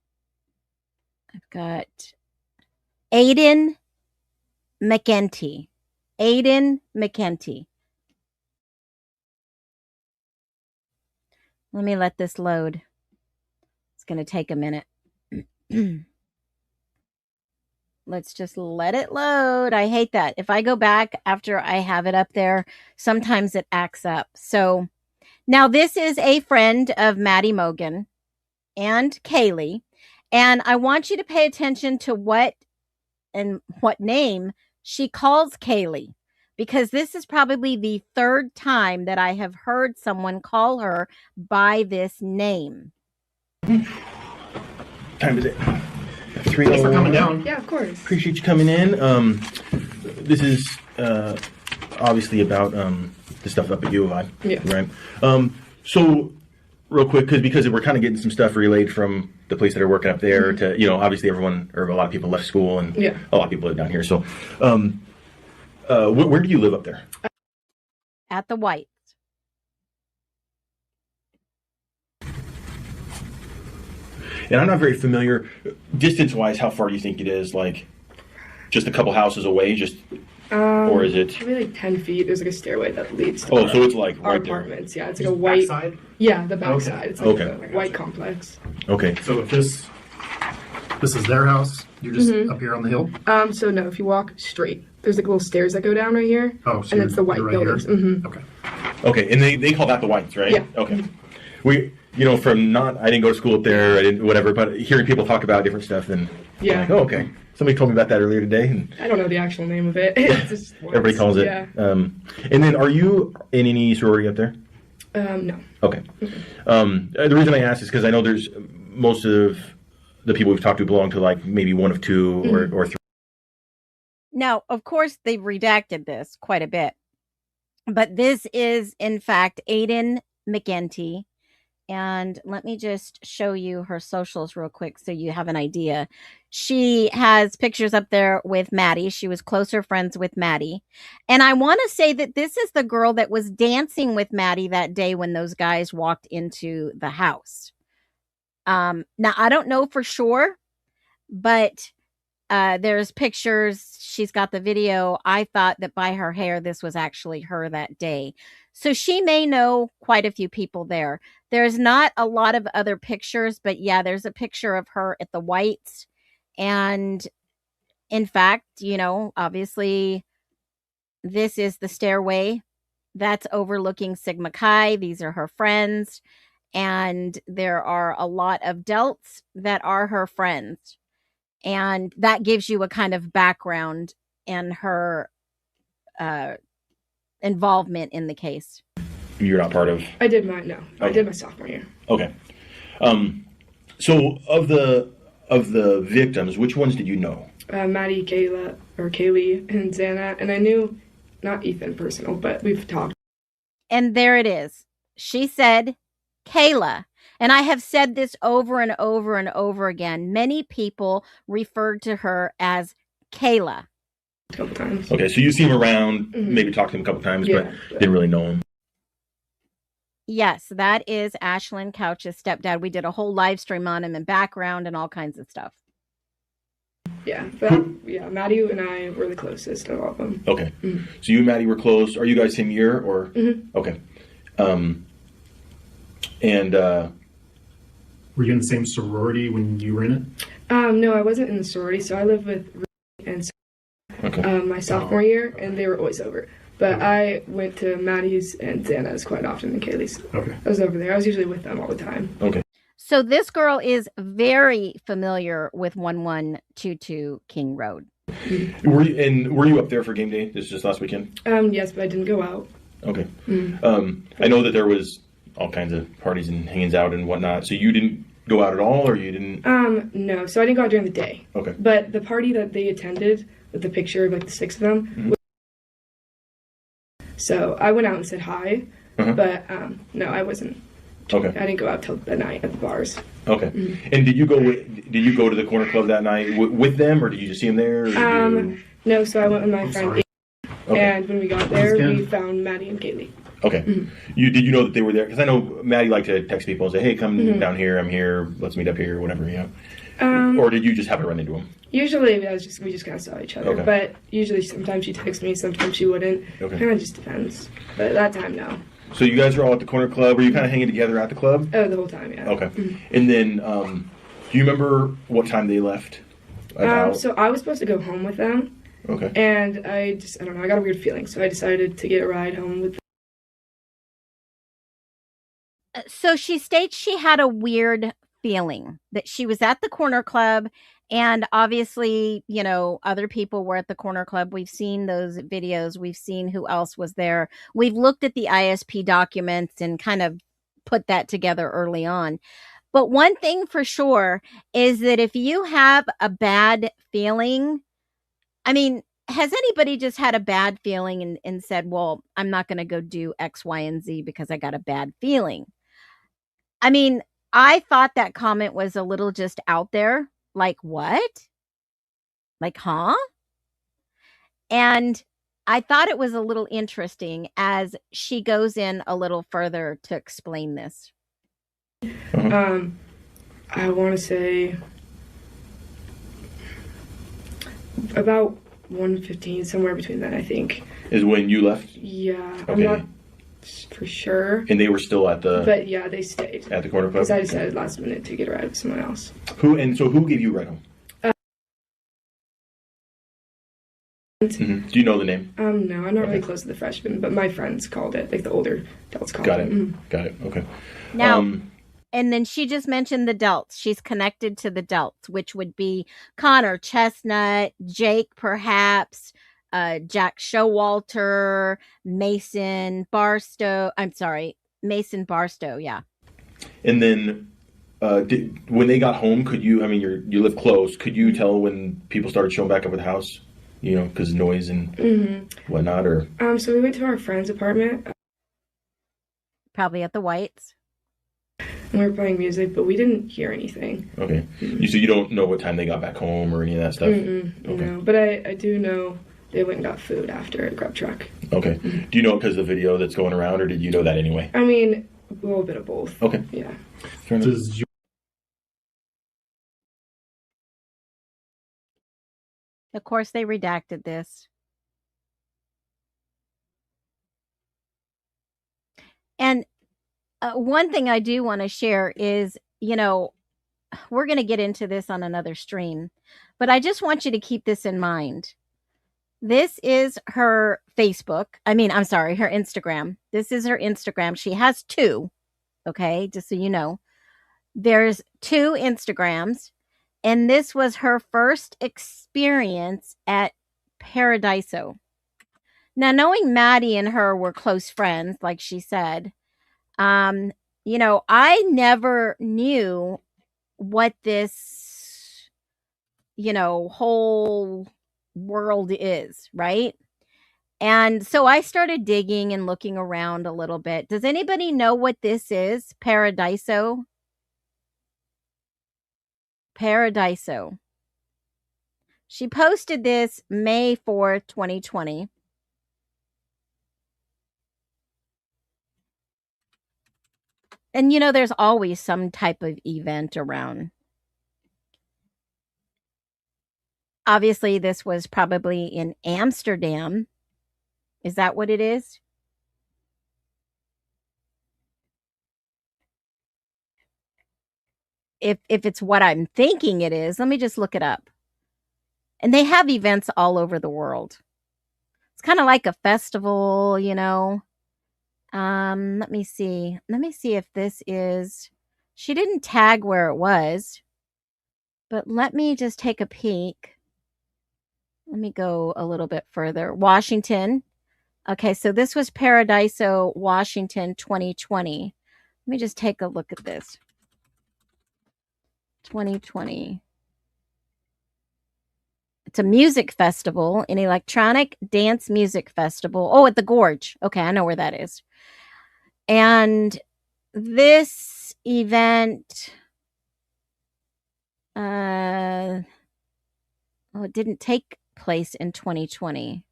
Speaker 4: I've got Aiden McEntee. Aiden McEntee. Let me let this load. It's going to take a minute. Let's just let it load. I hate that. If I go back after I have it up there, sometimes it acts up. So now this is a friend of Maddie Mogan and Kaylee. And I want you to pay attention to what name she calls Kaylee, because this is probably the third time that I have heard someone call her by this name.
Speaker 11: Time is it?
Speaker 12: Thanks for coming down. Yeah, of course.
Speaker 11: Appreciate you coming in. This is obviously about the stuff up at U of I.
Speaker 12: Yeah.
Speaker 11: Right. So real quick, because we're kind of getting some stuff relayed from the place that are working up there to, obviously everyone or a lot of people left school and a lot of people live down here. So where do you live up there?
Speaker 4: At the Whites.
Speaker 11: And I'm not very familiar, distance-wise, how far do you think it is? Just a couple houses away, or is it?
Speaker 12: Probably 10 feet. There's a stairway that leads to
Speaker 11: so it's
Speaker 12: our
Speaker 11: right
Speaker 12: apartments.
Speaker 11: there.
Speaker 12: Yeah, it's a white.
Speaker 10: Backside?
Speaker 12: Yeah, the backside. It's
Speaker 11: Okay.
Speaker 12: a white complex.
Speaker 11: Okay.
Speaker 10: So if this is their house, you're just up here on the hill?
Speaker 12: So no, if you walk straight, there's little stairs that go down right here.
Speaker 10: Oh, so
Speaker 12: and it's the white
Speaker 10: right
Speaker 12: buildings.
Speaker 10: here?
Speaker 12: Mm-hmm.
Speaker 10: Okay.
Speaker 11: Okay, and they call that the whites, right?
Speaker 12: Yeah.
Speaker 11: Okay. We, you know, from not, I didn't go to school up there, I didn't, whatever, but hearing people talk about different stuff, and
Speaker 12: Yeah.
Speaker 11: I'm like, oh, okay. Somebody told me about that earlier today, and
Speaker 12: I don't know the actual name of it. It's just
Speaker 11: everybody calls it.
Speaker 12: Yeah.
Speaker 11: And then, are you in any sorority up there?
Speaker 12: No.
Speaker 11: Okay. The reason I ask is because I know there's most of the people we've talked to belong to like maybe one of two or three.
Speaker 4: Now, of course, they've redacted this quite a bit, but this is, in fact, Aiden McGinty. And let me just show you her socials real quick so you have an idea. She has pictures up there with Maddie. She was closer friends with Maddie. And I want to say that this is the girl that was dancing with Maddie that day when those guys walked into the house. Now, I don't know for sure, but there's pictures. She's got the video. I thought that by her hair, this was actually her that day. So she may know quite a few people there. There's not a lot of other pictures, but yeah, there's a picture of her at the Whites. And in fact, you know, obviously this is the stairway that's overlooking Sigma Chi. These are her friends. And there are a lot of delts that are her friends. And that gives you a kind of background in her involvement in the case.
Speaker 11: You're not part of?
Speaker 12: I did my
Speaker 11: Okay.
Speaker 12: I did my sophomore year.
Speaker 11: Okay. So of the victims, which ones did you know?
Speaker 12: Maddie, Kaylee, and Xana, and I knew not Ethan personal, but we've talked.
Speaker 4: And there it is. She said, Kayla. And I have said this over and over and over again. Many people referred to her as Kayla.
Speaker 12: A couple times.
Speaker 11: Okay, so you see him around, maybe talked to him a couple times,
Speaker 12: Yeah,
Speaker 11: but didn't really know him.
Speaker 4: Yes, that is Ashlyn Couch's stepdad. We did a whole live stream on him and background and all kinds of stuff.
Speaker 12: Yeah, but yeah, Maddie and I were the closest of all of them.
Speaker 11: Okay, so you and Maddie were close. Are you guys same year or? Okay.
Speaker 13: Were you in the same sorority when you were in it?
Speaker 12: No, I wasn't in the sorority, so I lived with and my sophomore year, and they were always over. But I went to Maddie's and Xana's quite often, and Kaylee's.
Speaker 13: Okay.
Speaker 12: I was over there. I was usually with them all the time.
Speaker 11: Okay.
Speaker 4: So this girl is very familiar with 1122 King Road.
Speaker 11: Were you up there for game day? This is just last weekend?
Speaker 12: Yes, but I didn't go out.
Speaker 11: Okay. I know that there was all kinds of parties and hangings out and whatnot. So you didn't go out at all, or you didn't?
Speaker 12: No. So I didn't go out during the day.
Speaker 11: Okay.
Speaker 12: But the party that they attended, with the picture of like the 6 of them. So I went out and said hi, but no, I wasn't.
Speaker 11: Okay.
Speaker 12: I didn't go out till the night at the bars.
Speaker 11: Okay. And did you go to the corner club that night with them, or did you just see them there?
Speaker 12: No. So I went with my friend,
Speaker 11: Okay.
Speaker 12: and when we got there, we found Maddie and Kaylee.
Speaker 11: Okay. Did you know that they were there? Because I know Maddie liked to text people and say, "Hey, come down here. I'm here. Let's meet up here," or whatever. You know. Or did you just happen to run into them?
Speaker 12: Usually, we just kind of saw each other.
Speaker 11: Okay.
Speaker 12: But usually, sometimes she texts me, sometimes she wouldn't.
Speaker 11: Okay.
Speaker 12: Kind of just depends. But at that time, no.
Speaker 11: So you guys are all at the corner club. Were you kind of hanging together at the club?
Speaker 12: Oh, the whole time, yeah.
Speaker 11: Okay. And then, do you remember what time they left?
Speaker 12: So I was supposed to go home with them.
Speaker 11: Okay.
Speaker 12: And I don't know, I got a weird feeling, so I decided to get a ride home with them.
Speaker 4: So she states she had a weird feeling that she was at the corner club, and obviously, you know, other people were at the corner club. We've seen those videos. We've seen who else was there. We've looked at the ISP documents and kind of put that together early on. But one thing for sure is that if you have a bad feeling, I mean, has anybody just had a bad feeling and said, well, I'm not going to go do X, Y, and Z because I got a bad feeling? I mean, I thought that comment was a little just out there. Like, what? Like, huh? And I thought it was a little interesting as she goes in a little further to explain this.
Speaker 12: I want to say about 1:15, somewhere between that, I think.
Speaker 11: Is when you left?
Speaker 12: Yeah,
Speaker 11: Okay.
Speaker 12: I'm not for sure.
Speaker 11: And they were still at the...
Speaker 12: But yeah, they stayed.
Speaker 11: At the corner club?
Speaker 12: Because I decided last minute to get a ride with someone else.
Speaker 11: Who gave you a ride home? Do you know the name?
Speaker 12: No, I'm not really close to the freshmen, but my friends called it, like the older adults called
Speaker 11: Got
Speaker 12: it.
Speaker 11: it. Got it. Okay.
Speaker 4: Now, And then she just mentioned the Delts. She's connected to the Delts, which would be Connor Chestnut, Jake perhaps, Jack Showalter, Mason Barstow. I'm sorry, Mason Barstow. Yeah.
Speaker 11: And then when they got home, could you? I mean, you live close. Could you tell when people started showing back up at the house? You know, because noise and whatnot, or
Speaker 12: So we went to our friend's apartment.
Speaker 4: Probably at the Whites.
Speaker 12: And we were playing music, but we didn't hear anything.
Speaker 11: Okay. So you don't know what time they got back home or any of that stuff?
Speaker 12: Okay. No, but I do know they went and got food after a grub truck.
Speaker 11: Okay. Do you know because of the video that's going around, or did you know that anyway?
Speaker 12: I mean, a little bit of both.
Speaker 11: Okay.
Speaker 12: Yeah.
Speaker 13: Does your
Speaker 4: Of course, they redacted this. And one thing I do want to share is, you know, we're going to get into this on another stream, but I just want you to keep this in mind. This is her Facebook. I'm sorry, her Instagram. This is her Instagram. She has two. Okay. Just so you know, there's two Instagrams. And this was her first experience at Paradiso. Now, knowing Maddie and her were close friends, like she said, you know, I never knew what this, you know, whole world is, right? And so I started digging and looking around a little bit. Does anybody know what this is? Paradiso? Paradiso. She posted this May 4th, 2020. And you know, there's always some type of event around. Obviously, this was probably in Amsterdam. Is that what it is? If it's what I'm thinking it is, let me just look it up. And they have events all over the world. It's kind of like a festival, you know. Let me see. Let me see if this is. She didn't tag where it was, but let me just take a peek. Let me go a little bit further. Washington. Okay, so this was Paradiso, Washington, 2020. Let me just take a look at this. 2020. It's a music festival, an electronic dance music festival. Oh, at the Gorge. Okay, I know where that is. And this event, it didn't take place in 2020.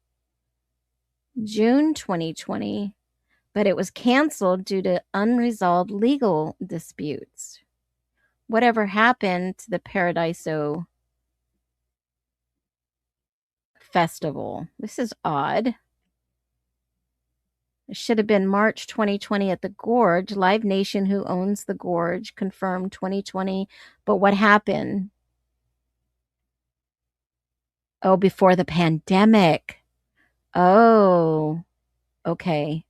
Speaker 4: June 2020, but it was canceled due to unresolved legal disputes. Whatever happened to the Paradiso Festival? This is odd. It should have been March 2020 at the Gorge. Live Nation, who owns the Gorge, confirmed 2020. But what happened? Oh, before the pandemic. Oh, okay.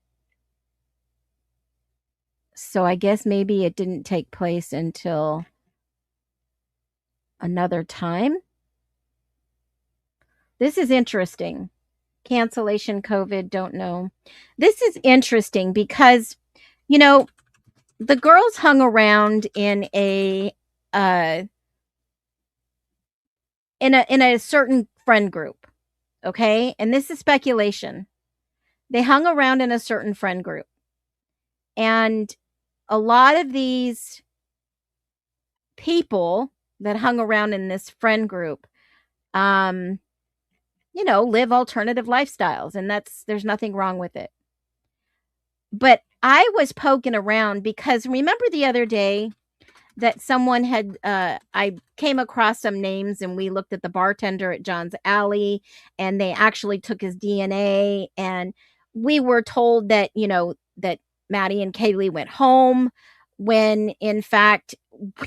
Speaker 4: So I guess maybe it didn't take place until another time. This is interesting. Cancellation, COVID, don't know. This is interesting because, you know, the girls hung around in a certain friend group. Okay. And this is speculation. They hung around in a certain friend group. And a lot of these people that hung around in this friend group, you know, live alternative lifestyles, and there's nothing wrong with it. But I was poking around because remember the other day that someone had, I came across some names and we looked at the bartender at John's Alley and they actually took his DNA, and we were told that, you know, that Maddie and Kaylee went home when in fact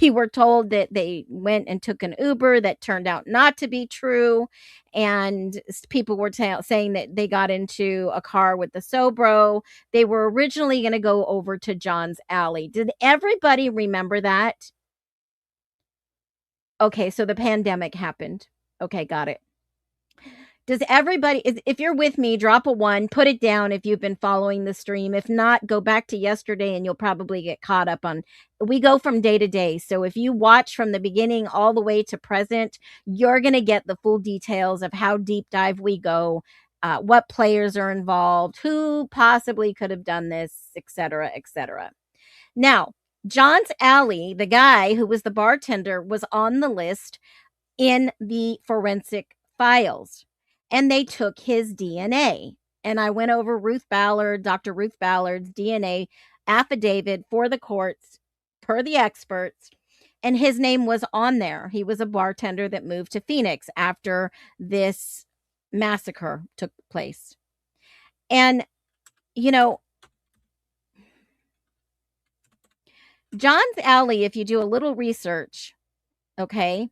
Speaker 4: we were told that they went and took an Uber that turned out not to be true. And people were saying that they got into a car with the Sobro. They were originally going to go over to John's Alley. Did everybody remember that? Okay, so the pandemic happened. Okay, got it. Does everybody, if you're with me, drop a 1, put it down if you've been following the stream. If not, go back to yesterday and you'll probably get caught up on, we go from day to day. So if you watch from the beginning all the way to present, you're going to get the full details of how deep dive we go, what players are involved, who possibly could have done this, etc., etc. Now, John's Alley, the guy who was the bartender, was on the list in the forensic files. And they took his DNA. And I went over Dr. Ruth Ballard's DNA affidavit for the courts per the experts. And his name was on there. He was a bartender that moved to Phoenix after this massacre took place. And, you know, John's Alley, if you do a little research, okay,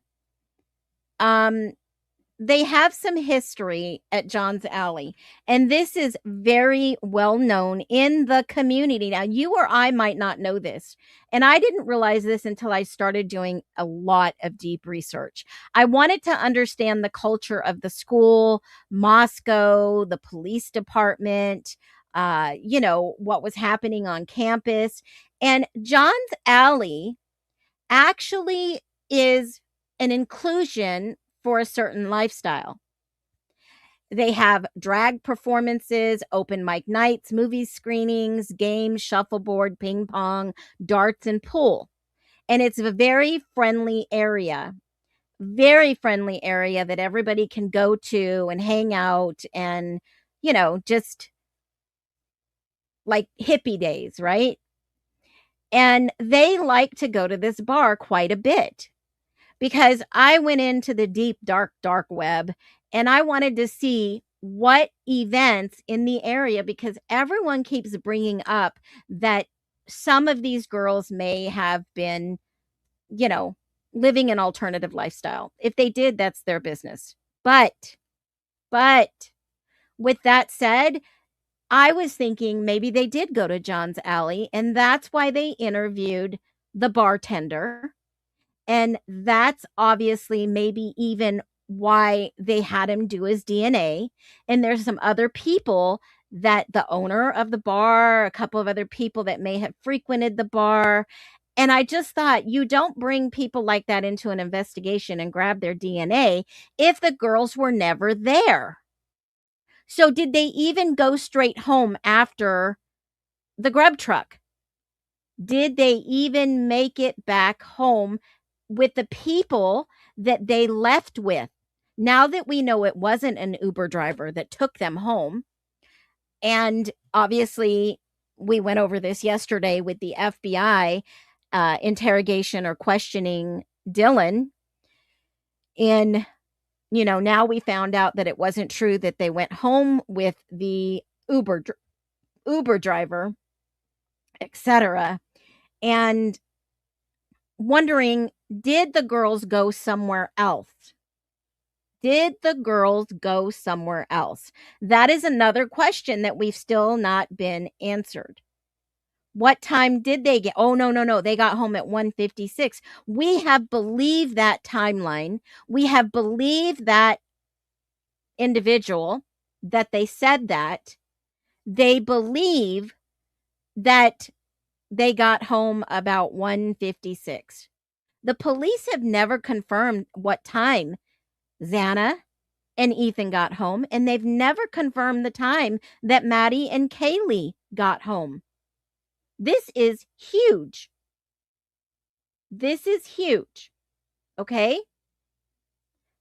Speaker 4: they have some history at John's Alley, and this is very well known in the community. Now, you or I might not know this, and I didn't realize this until I started doing a lot of deep research. I wanted to understand the culture of the school, Moscow, the police department, what was happening on campus. And John's Alley actually is an inclusion for a certain lifestyle. They have drag performances, open mic nights, movie screenings, games, shuffleboard, ping pong, darts, and pool. And it's a very friendly area that everybody can go to and hang out and, just like hippie days, right? And they like to go to this bar quite a bit. Because I went into the deep, dark web and I wanted to see what events in the area, because everyone keeps bringing up that some of these girls may have been, living an alternative lifestyle. If they did, that's their business. But with that said, I was thinking maybe they did go to John's Alley, and that's why they interviewed the bartender. And that's obviously maybe even why they had him do his DNA. And there's some other people, that the owner of the bar, a couple of other people that may have frequented the bar. And I just thought, you don't bring people like that into an investigation and grab their DNA if the girls were never there. So did they even go straight home after the grub truck? Did they even make it back home with the people that they left with? Now that we know it wasn't an Uber driver that took them home, and obviously we went over this yesterday with the FBI interrogation or questioning Dylan, and now we found out that it wasn't true that they went home with the Uber driver, etc. And wondering, did the girls go somewhere else? Did the girls go somewhere else? That is another question that we've still not been answered. What time did they get? Oh, no. They got home at 1:56. We have believed that timeline. We have believed that individual that they said that. They believe that they got home about 1:56. The police have never confirmed what time Xana and Ethan got home, and they've never confirmed the time that Maddie and Kaylee got home. This is huge. This is huge. Okay?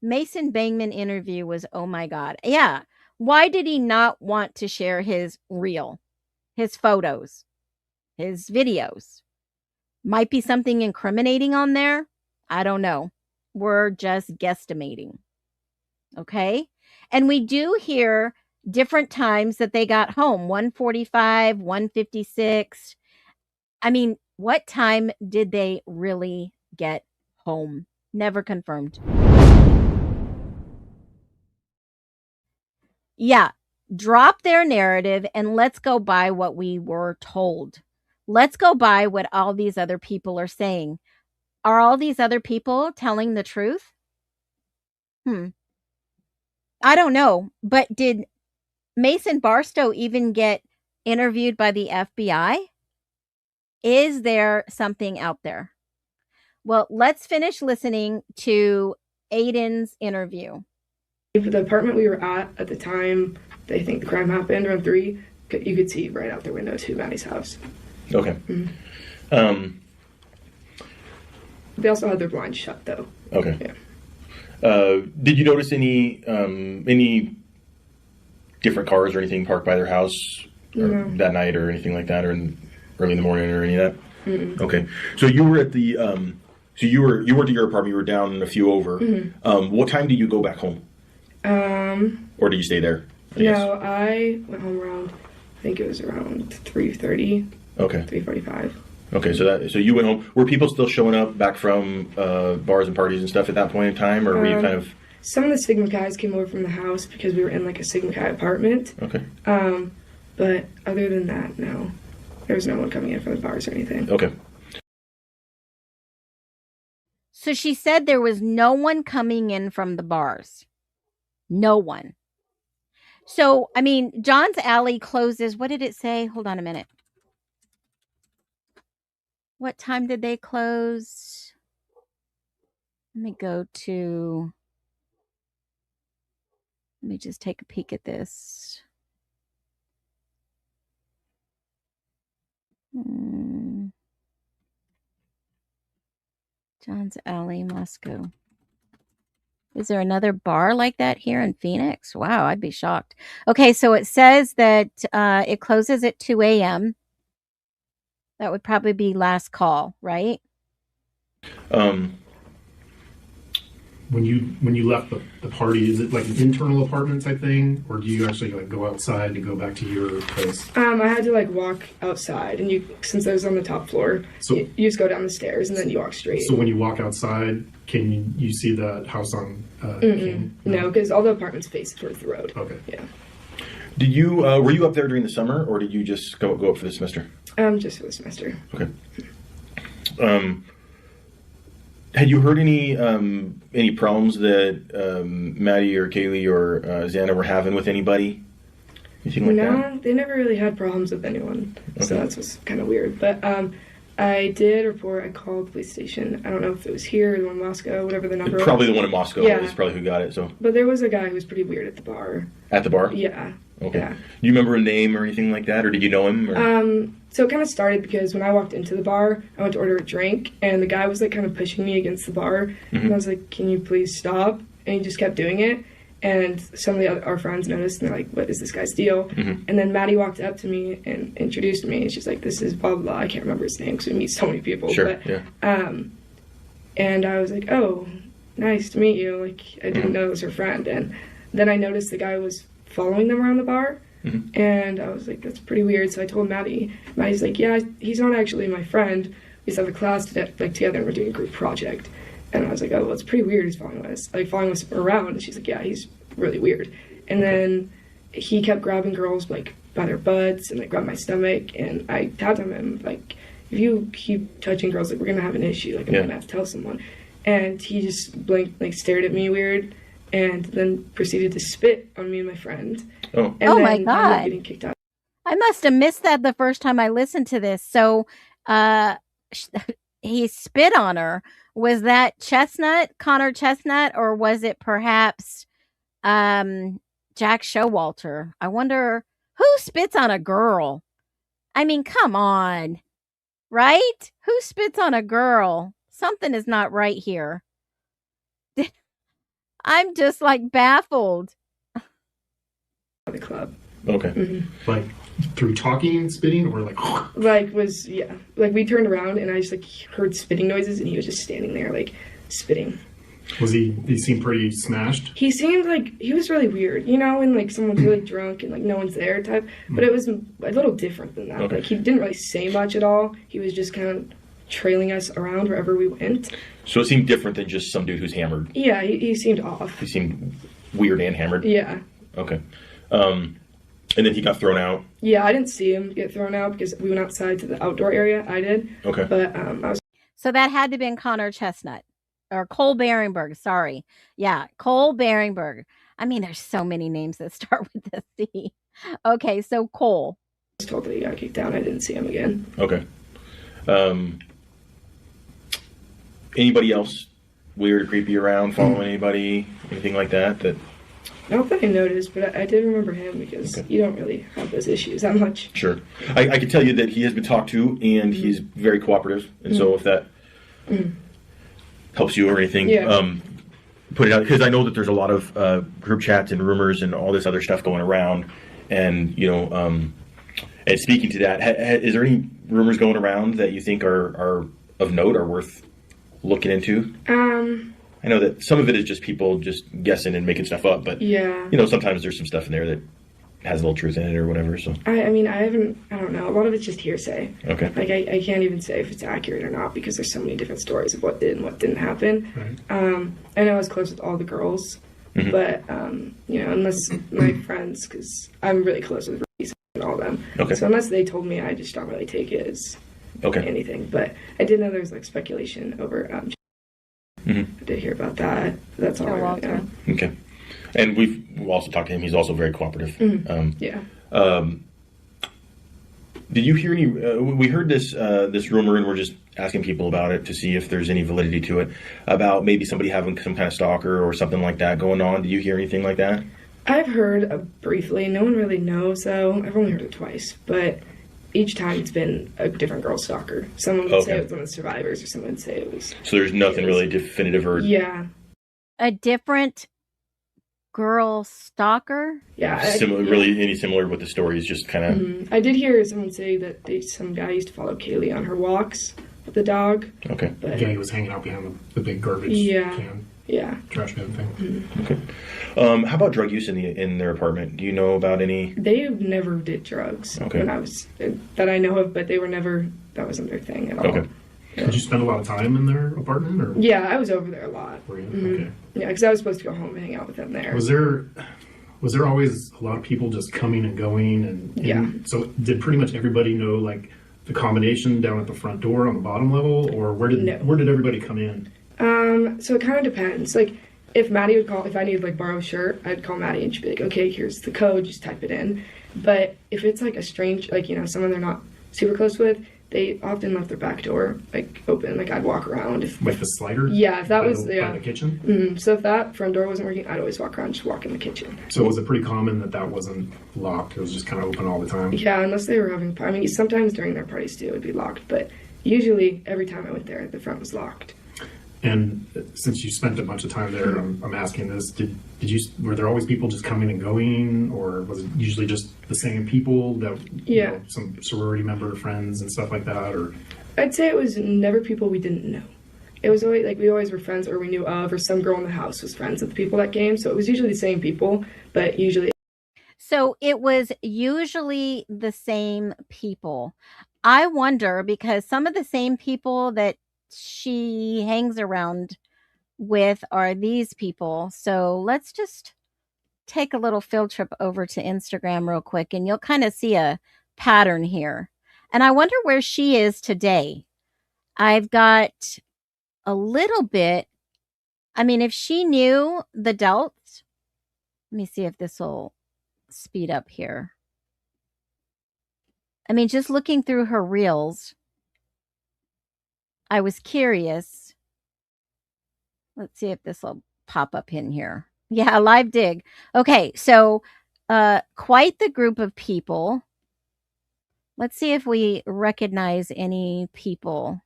Speaker 4: Mason Bangman interview was, oh my God. Yeah. Why did he not want to share his reel, his photos, his videos? Might be something incriminating on there. I don't know. We're just guesstimating. Okay? And we do hear different times that they got home. 1:45, 1:56. I mean, What time did they really get home? Never confirmed. Yeah, drop their narrative and let's go by what we were told. Let's go by what all these other people are saying. Are all these other people telling the truth? I don't know, but did Mason Barstow even get interviewed by the FBI? Is there something out there? Well, let's finish listening to Aiden's interview.
Speaker 12: The apartment we were at the time they think the crime happened, around 3, you could see right out their window to Maddie's house.
Speaker 11: Okay.
Speaker 12: They also had their blinds shut, though.
Speaker 11: Okay.
Speaker 12: Yeah.
Speaker 11: Did you notice any different cars or anything parked by their house that night or anything like that, or early in the morning or any of that?
Speaker 12: Mm-mm.
Speaker 11: Okay. So you were at the so you weren't at your apartment. You were down a few over.
Speaker 12: Mm-hmm.
Speaker 11: What time did you go back home? Or did you stay there?
Speaker 12: I went home around, I think it was around 3:30.
Speaker 11: Okay.
Speaker 12: 3:45.
Speaker 11: Okay, so you went home. Were people still showing up back from bars and parties and stuff at that point in time, or were you kind of?
Speaker 12: Some of the Sigma guys came over from the house because we were in like a Sigma Chi apartment.
Speaker 11: Okay.
Speaker 12: But other than that, no, there was no one coming in from the bars or anything.
Speaker 11: Okay.
Speaker 4: So she said there was no one coming in from the bars. No one. So, I mean, John's Alley closes. What did it say? Hold on a minute. What time did they close? Let me just take a peek at this. John's Alley, Moscow. Is there another bar like that here in Phoenix? Wow, I'd be shocked. Okay, so it says that it closes at 2 a.m. That would probably be last call, right?
Speaker 13: When you left the party, is it like an internal apartment type thing, or do you actually like go outside and go back to your place?
Speaker 12: I had to like walk outside, and since I was on the top floor,
Speaker 13: So
Speaker 12: you just go down the stairs and then you walk straight.
Speaker 13: So when you walk outside, can you see the house on King?
Speaker 12: No, because all the apartments face towards the road.
Speaker 13: Okay.
Speaker 12: Yeah.
Speaker 11: Did you were you up there during the summer, or did you just go up for the semester?
Speaker 12: Just for the semester.
Speaker 11: Okay. Had you heard any problems that Maddie or Kaylee or Xana were having with anybody? Anything like that?
Speaker 12: No, they never really had problems with anyone,
Speaker 11: Okay.
Speaker 12: so that's what's kind of weird. But I did report. I called the police station. I don't know if it was here or the one in Moscow, whatever the number.
Speaker 11: Probably
Speaker 12: was.
Speaker 11: the one in Moscow is probably who got it. So.
Speaker 12: But there was a guy who was pretty weird at the bar.
Speaker 11: At the bar?
Speaker 12: Yeah.
Speaker 11: Okay.
Speaker 12: Yeah.
Speaker 11: Do you remember a name or anything like that, or did you know him? Or?
Speaker 12: So it kind of started because when I walked into the bar, I went to order a drink, and the guy was like kind of pushing me against the bar, and I was like, "Can you please stop?" And he just kept doing it. And some of our friends noticed, and they're like, "What is this guy's deal?" And then Maddie walked up to me and introduced me, and she's like, "This is blah blah blah." I can't remember his name because we meet so many people.
Speaker 11: Sure.
Speaker 12: But,
Speaker 11: yeah.
Speaker 12: And I was like, "Oh, nice to meet you." Like I didn't know it was her friend, and then I noticed the guy was following them around the bar. And I was like, that's pretty weird. So I told Maddie. Maddie's like, yeah, he's not actually my friend. We just have a class together and we're doing a group project. And I was like, oh, well, it's pretty weird he's following us around. And she's like, yeah, he's really weird. And then he kept grabbing girls like by their butts and like grabbed my stomach. And I tapped on him like, if you keep touching girls, like we're gonna have an issue. Like I'm gonna have to tell someone. And he just blinked, like stared at me weird, and then proceeded to spit on me and my friend.
Speaker 11: Oh,
Speaker 12: and
Speaker 4: oh
Speaker 12: then
Speaker 4: my
Speaker 12: ended
Speaker 4: God.
Speaker 12: up getting kicked out.
Speaker 4: I must have missed that the first time I listened to this. So he spit on her. Was that Connor Chestnut, or was it perhaps Jack Showalter? I wonder who spits on a girl. I mean, come on, right? Who spits on a girl? Something is not right here. I'm just like baffled.
Speaker 12: The club.
Speaker 11: Okay.
Speaker 13: Like through talking and spitting, or like
Speaker 12: like we turned around and I just like heard spitting noises and he was just standing there like spitting.
Speaker 13: Was he seemed pretty smashed?
Speaker 12: He seemed like he was really weird, you know, when like someone's really drunk and like no one's there type. But it was a little different than that.
Speaker 11: Okay.
Speaker 12: Like he didn't really say much at all. He was just kind of trailing us around wherever we went.
Speaker 11: So it seemed different than just some dude who's hammered.
Speaker 12: Yeah, he seemed off.
Speaker 11: He seemed weird and hammered.
Speaker 12: Yeah.
Speaker 11: Okay. And then he got thrown out.
Speaker 12: Yeah, I didn't see him get thrown out because we went outside to the outdoor area. I did.
Speaker 11: Okay.
Speaker 12: But I was.
Speaker 4: So that had to have been Connor Chestnut or Cole Beringberg. Sorry. Yeah, Cole Beringberg. I mean, there's so many names that start with the C. Okay, so Cole.
Speaker 12: I was told that he got kicked out. I didn't see him again.
Speaker 11: Okay. Anybody else weird or creepy around, following anybody, anything like that?
Speaker 12: Not that I noticed, but I did remember him because you don't really have those issues that much.
Speaker 11: Sure. I can tell you that he has been talked to and he's very cooperative. And so if that helps you or anything, put it out. Because I know that there's a lot of group chats and rumors and all this other stuff going around. And, you know, and speaking to that, is there any rumors going around that you think are of note or worth looking into? I know that some of it is just people just guessing and making stuff up, but you know, sometimes there's some stuff in there that has a little truth in it or whatever. So
Speaker 12: I mean, I don't know. A lot of it's just hearsay.
Speaker 11: Okay.
Speaker 12: Like I can't even say if it's accurate or not because there's so many different stories of what did and what didn't happen.
Speaker 13: Right.
Speaker 12: I know I was close with all the girls, but you know, unless my friends, because I'm really close with Reese and all them.
Speaker 11: Okay.
Speaker 12: So unless they told me, I just don't really take it as anything. But I did know there was like speculation over. I did hear about that. That's all I really know.
Speaker 11: Okay. And we've also talked to him. He's also very cooperative.
Speaker 12: Yeah.
Speaker 11: Did you hear any? We heard this rumor, and we're just asking people about it to see if there's any validity to it, about maybe somebody having some kind of stalker or something like that going on. Did you hear anything like that?
Speaker 12: I've heard briefly. No one really knows, though. I've only heard it twice, but each time it's been a different girl stalker. Someone would say it was one of the survivors, or someone would say it was.
Speaker 11: So there's nothing really definitive or.
Speaker 12: Yeah.
Speaker 4: A different girl stalker?
Speaker 12: Yeah.
Speaker 11: Really any similar with the stories, just kind of.
Speaker 12: I did hear someone say that some guy used to follow Kaylee on her walks with the dog.
Speaker 11: Okay.
Speaker 12: But,
Speaker 13: yeah, he was hanging out behind the big garbage can.
Speaker 12: Yeah.
Speaker 13: Trash bin thing.
Speaker 11: Okay. How about drug use in their apartment? Do you know about any?
Speaker 12: They never did drugs when I was that I know of, but they were never. That wasn't their thing at all.
Speaker 11: Okay.
Speaker 13: Did you spend a lot of time in their apartment, or?
Speaker 12: Yeah, I was over there a lot.
Speaker 13: Were you? Okay.
Speaker 12: Yeah, because I was supposed to go home and hang out with them there.
Speaker 13: Was there always a lot of people just coming and going, and so did pretty much everybody know like the combination down at the front door on the bottom level, or where did everybody come in?
Speaker 12: So it kind of depends. Like, if Maddie would call, if I needed like borrow a shirt, I'd call Maddie and she'd be like, okay, here's the code, just type it in. But if it's like a strange, like, you know, someone they're not super close with, they often left their back door like open. Like, I'd walk around
Speaker 13: with the slider.
Speaker 12: Yeah, if that was
Speaker 13: by the kitchen.
Speaker 12: So if that front door wasn't working, I'd always walk around, just walk in the kitchen.
Speaker 13: So was it pretty common that wasn't locked? It was just kind of open all the time.
Speaker 12: Yeah, unless they were having. I mean, sometimes during their parties too, it would be locked. But usually, every time I went there, the front was locked.
Speaker 13: And since you spent a bunch of time there, I'm asking this: were there always people just coming and going, or was it usually just the same people that you know, some sorority member friends and stuff like that? Or
Speaker 12: I'd say it was never people we didn't know. It was always like we always were friends, or we knew of, or some girl in the house was friends with the people that came. So it was usually the same people, but usually.
Speaker 4: So it was usually the same people. I wonder because some of the same people that she hangs around with are these people. So let's just take a little field trip over to Instagram real quick and you'll kind of see a pattern here. And I wonder where she is today. I've got a little bit. I mean, if she knew the Delts, let me see if this will speed up here. I mean, just looking through her reels, I was curious. Let's see if this will pop up in here. Yeah, live dig. Okay, so quite the group of people. Let's see if we recognize any people.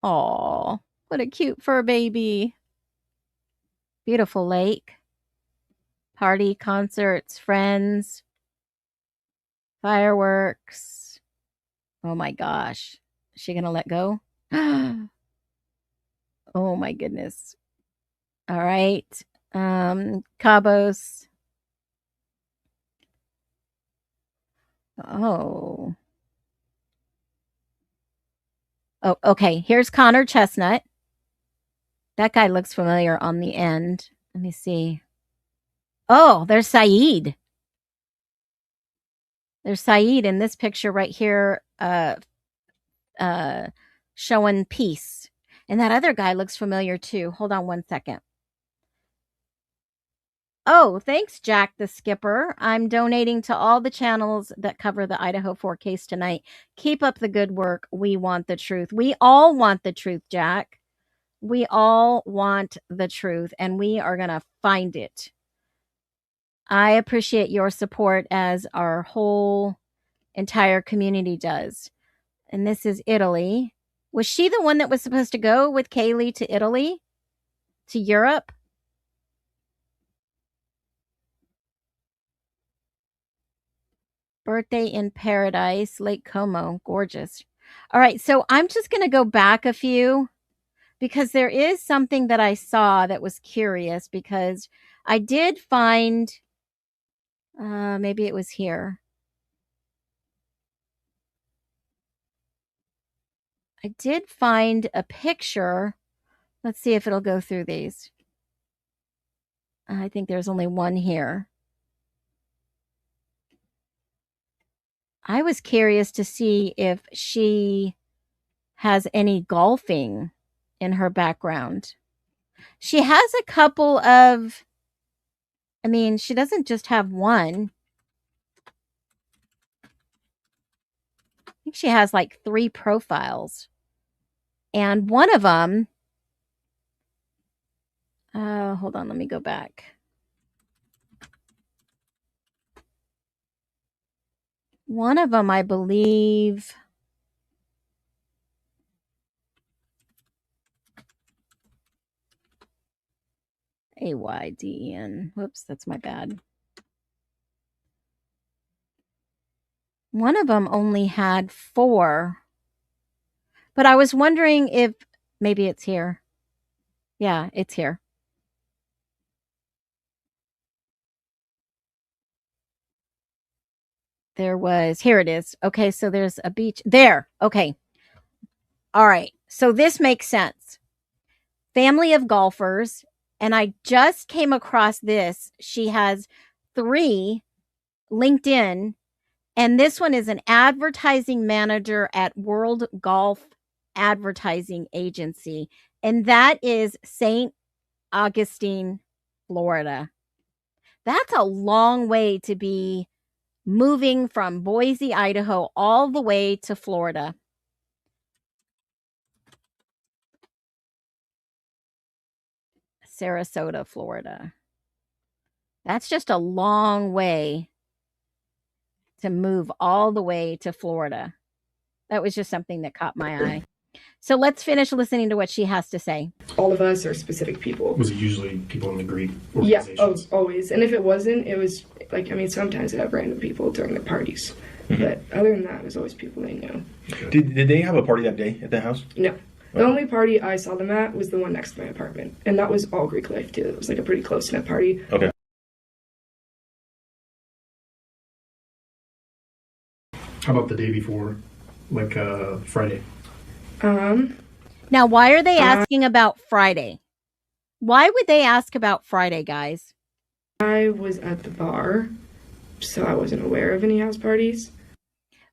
Speaker 4: Aw, what a cute fur baby. Beautiful lake. Party, concerts, friends, fireworks. Oh my gosh. Is she going to let go? Oh my goodness. All right. Cabos. Oh. Oh, okay. Here's Connor Chestnut. That guy looks familiar on the end. Let me see. Oh, there's Saeed. There's Saeed in this picture right here, showing peace. And that other guy looks familiar too. Hold on one second. Oh, thanks, Jack the Skipper. I'm donating to all the channels that cover the Idaho 4 case tonight. Keep up the good work. We want the truth. We all want the truth, Jack. We all want the truth, and we are going to find it. I appreciate your support as our whole entire community does. And this is Italy. Was she the one that was supposed to go with Kaylee to Italy? To Europe? Birthday in Paradise, Lake Como. Gorgeous. All right, so I'm just going to go back a few because there is something that I saw that was curious because I did find, maybe it was here. I did find a picture. Let's see if it'll go through these. I think there's only one here. I was curious to see if she has any golfing in her background. She has a couple of, I mean, she doesn't just have one. I think she has like 3 profiles. And one of them, hold on, let me go back. One of them, I believe, AYDEN. Whoops, that's my bad. One of them only had 4. But I was wondering if maybe it's here. Yeah, it's here. There was, here it is. Okay, so there's a beach there. Okay. All right. So this makes sense. Family of golfers. And I just came across this. She has 3 LinkedIn. And this one is an advertising manager at World Golf Advertising Agency. And that is St. Augustine, Florida. That's a long way to be moving from Boise, Idaho, all the way to Florida. Sarasota, Florida. That's just a long way to move all the way to Florida. That was just something that caught my eye. So let's finish listening to what she has to say.
Speaker 12: All of us are specific people.
Speaker 13: Was it usually people in the Greek
Speaker 12: Yeah,
Speaker 13: organizations?
Speaker 12: always. And if it wasn't, it was like, I mean, sometimes I'd have random people during the parties. But other than that, it was always people they knew.
Speaker 11: Did they have a party that day at the house?
Speaker 12: No. The only party I saw them at was the one next to my apartment. And that was all Greek life, too. It was like a pretty close-knit party.
Speaker 11: Okay.
Speaker 13: How about the day before, like Friday?
Speaker 4: Now, why are they asking about Friday? Why would they ask about Friday, guys?
Speaker 12: I was at the bar, so I wasn't aware of any house parties.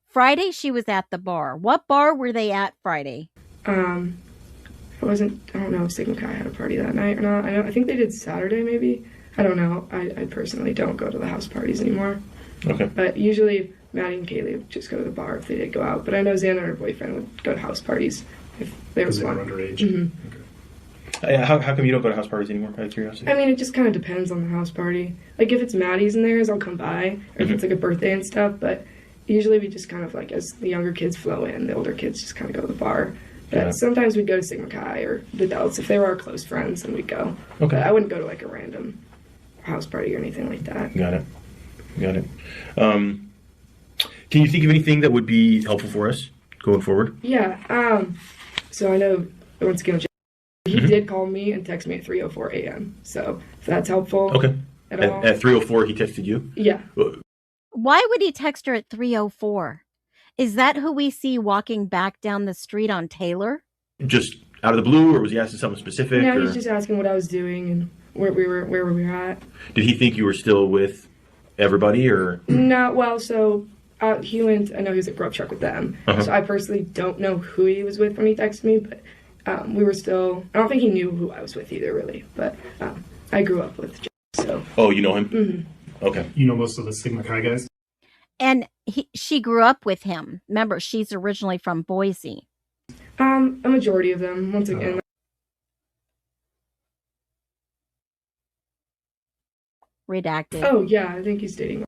Speaker 4: Friday, she was at the bar. What bar were they at Friday?
Speaker 12: I don't know if Sigma Chi had a party that night or not. I think they did Saturday, maybe. I don't know. I personally don't go to the house parties anymore.
Speaker 11: Okay.
Speaker 12: But usually Maddie and Kaylee would just go to the bar if they did go out. But I know Xana and her boyfriend would go to house parties if there was one.
Speaker 13: Underage.
Speaker 12: Mm-hmm.
Speaker 13: Okay.
Speaker 11: How come you don't go to house parties anymore, out of curiosity?
Speaker 12: I mean, it just kind of depends on the house party. Like, if it's Maddie's and theirs, I'll come by. Or if it's like a birthday and stuff. But usually we just kind of like, as the younger kids flow in, the older kids just kind of go to the bar. But sometimes we'd go to Sigma Chi or the Delts. If they were our close friends, then we'd go.
Speaker 11: Okay.
Speaker 12: But I wouldn't go to like a random house party or anything like that.
Speaker 11: Got it. Can you think of anything that would be helpful for us going forward?
Speaker 12: Yeah. So I know once again, he did call me and text me at 3:04 a.m. So if that's helpful.
Speaker 11: Okay.
Speaker 12: At all.
Speaker 11: At 3:04, he texted you?
Speaker 12: Yeah.
Speaker 4: Why would he text her at 3:04? Is that who we see walking back down the street on Taylor?
Speaker 11: Just out of the blue, or was he asking something specific?
Speaker 12: No,
Speaker 11: or?
Speaker 12: he's just asking what I was doing and where we were at.
Speaker 11: Did he think you were still with everybody, or?
Speaker 12: No, well, so he went. I know he was at Grub Truck with them. So I personally don't know who he was with when he texted me, but we were still. I don't think he knew who I was with either, really. But I grew up with Jack, so.
Speaker 11: Oh, you know him?
Speaker 12: Mm-hmm.
Speaker 11: Okay.
Speaker 13: You know most of the Sigma Chi guys?
Speaker 4: And she grew up with him. Remember, she's originally from Boise.
Speaker 12: A majority of them, once again.
Speaker 4: Redacted.
Speaker 12: Oh yeah, I think he's dating.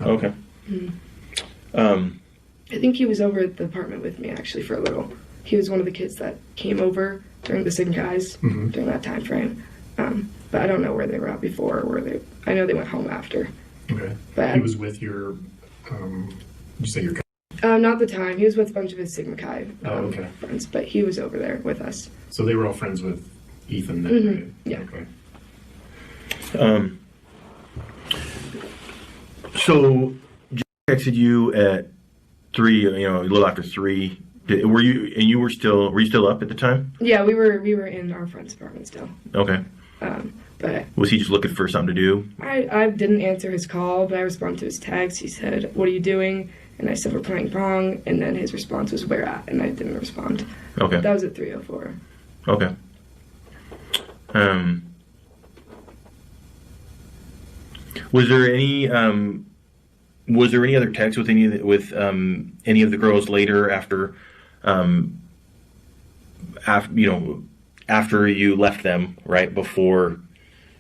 Speaker 11: Okay.
Speaker 12: I think he was over at the apartment with me actually for a little. He was one of the kids that came over during the Sigma Chi's during that time frame. But I don't know where they were at before or where they. I know they went home after.
Speaker 13: Okay.
Speaker 12: But
Speaker 13: he was with your. You say your.
Speaker 12: Not the time. He was with a bunch of his Sigma Chi
Speaker 13: okay.
Speaker 12: friends, but he was over there with us.
Speaker 13: So they were all friends with Ethan then, right?
Speaker 12: Yeah.
Speaker 13: Okay.
Speaker 11: So Jack texted you at 3, a little after 3. Were you still up at the time?
Speaker 12: Yeah, we were in our friend's apartment still.
Speaker 11: Okay.
Speaker 12: But
Speaker 11: was he just looking for something to do?
Speaker 12: I didn't answer his call, but I responded to his text. He said, "What are you doing?" And I said, "We're playing pong." And then his response was, "Where at?" And I didn't respond.
Speaker 11: Okay.
Speaker 12: That was at 3:04.
Speaker 11: Okay. Was there any other text with any of the girls later after you left them, right before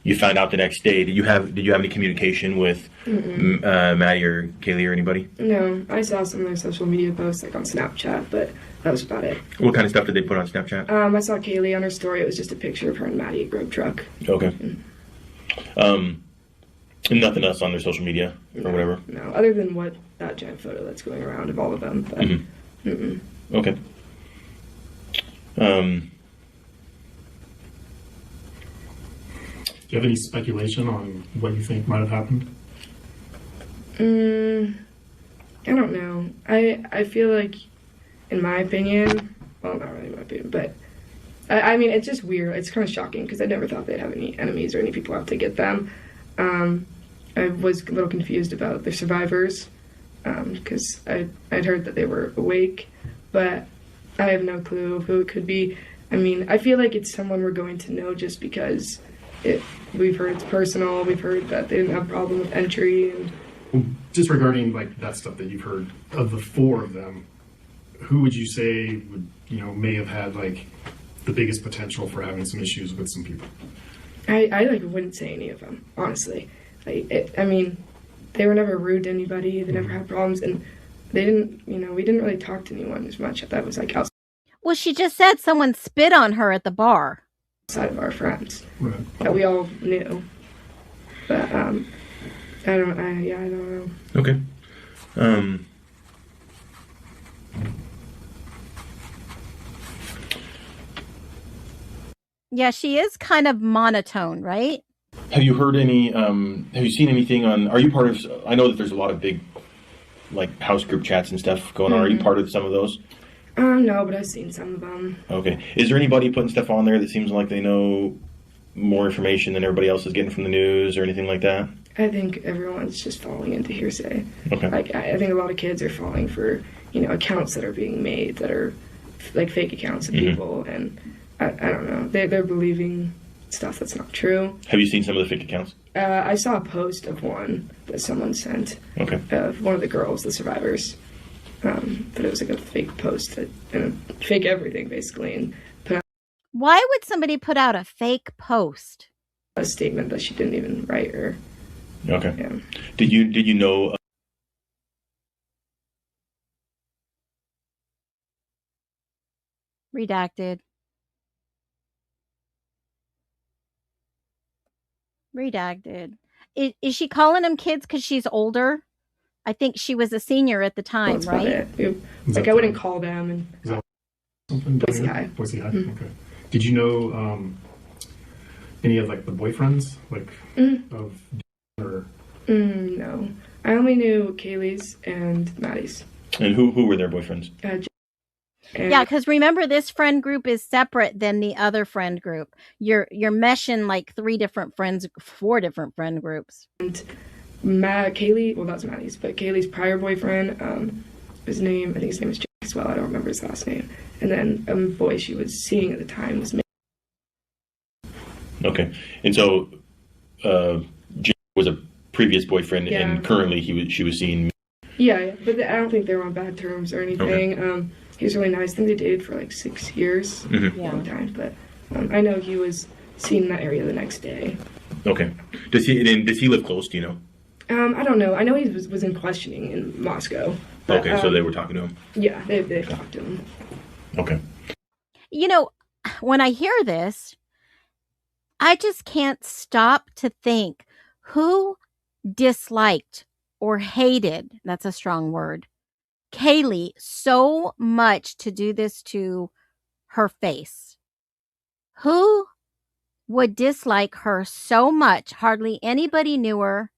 Speaker 11: you found out the next day? Did you have any communication with Maddie or Kaylee or anybody?
Speaker 12: No, I saw some of their social media posts like on Snapchat, but that was about it.
Speaker 11: What kind of stuff did they put on Snapchat?
Speaker 12: I saw Kaylee on her story. It was just a picture of her and Maddie at Grove Truck.
Speaker 11: Okay. And nothing else on their social media or whatever?
Speaker 12: No, other than that giant photo that's going around of all of them. But,
Speaker 11: Okay.
Speaker 13: Do you have any speculation on what you think might have happened?
Speaker 12: I don't know. I feel like, in my opinion, well, not really my opinion, but I mean, it's just weird. It's kind of shocking because I never thought they'd have any enemies or any people out to get them. I was a little confused about the survivors because I'd heard that they were awake, but I have no clue of who it could be. I mean, I feel like it's someone we're going to know just because we've heard it's personal. We've heard that they didn't have a problem with entry. And
Speaker 13: just regarding like that stuff that you've heard, of the 4 of them, who would you say would may have had like the biggest potential for having some issues with some people?
Speaker 12: I wouldn't say any of them, honestly. I mean, they were never rude to anybody. They never had problems, and they didn't. We didn't really talk to anyone as much. That was like outside.
Speaker 4: Well, she just said someone spit on her at the bar.
Speaker 12: Outside of our friends that we all knew, but I don't know.
Speaker 11: Okay.
Speaker 4: Yeah, she is kind of monotone, right?
Speaker 11: Have you heard any? Have you seen anything on? Are you part of? I know that there's a lot of big, like house group chats and stuff going on. Are you part of some of those?
Speaker 12: No, but I've seen some of them.
Speaker 11: Okay. Is there anybody putting stuff on there that seems like they know more information than everybody else is getting from the news or anything like that?
Speaker 12: I think everyone's just falling into hearsay.
Speaker 11: Okay.
Speaker 12: Like I think a lot of kids are falling for accounts that are being made that are like fake accounts of people, and I don't know. They're believing stuff that's not true.
Speaker 11: Have you seen some of the fake accounts?
Speaker 12: I saw a post of one that someone sent of one of the girls, the survivors. But it was like a fake post and fake everything basically, and put out
Speaker 4: Why would somebody put out a fake post?
Speaker 12: a statement that she didn't even write or.
Speaker 11: Okay.
Speaker 12: Yeah.
Speaker 11: Did you know?
Speaker 4: Redacted. Redacted. Is she calling them kids because she's older? I think she was a senior at the time,
Speaker 12: That's about
Speaker 4: right?
Speaker 12: it. Like I wouldn't call them, and
Speaker 13: Something down
Speaker 12: Boise
Speaker 13: here?
Speaker 12: High.
Speaker 13: Boise High. Okay. Did you know any of like the boyfriends of or?
Speaker 12: No, I only knew Kaylee's and Maddie's.
Speaker 11: And who were their boyfriends?
Speaker 4: Yeah, because remember, this friend group is separate than the other friend group. You're meshing like 4 different friend groups.
Speaker 12: And Kaylee, well, that's Maddie's, but Kaylee's prior boyfriend, I think his name is Jack as well. I don't remember his last name. And then a boy she was seeing at the time was me.
Speaker 11: Okay, and so Jake was a previous boyfriend, and currently she was seeing.
Speaker 12: Yeah, but I don't think they were on bad terms or anything. Okay. He was really nice. I think they dated for like 6 years, long time. But I know he was seen in that area the next day.
Speaker 11: Okay, does he live close? Do you know?
Speaker 12: I don't know. I know he was in questioning in Moscow. But,
Speaker 11: okay, so they were talking to him.
Speaker 12: Yeah, they've talked to him.
Speaker 11: Okay.
Speaker 4: You know, when I hear this, I just can't stop to think who disliked or hated, that's a strong word, Kaylee so much to do this to her face. Who would dislike her so much? Hardly anybody knew her.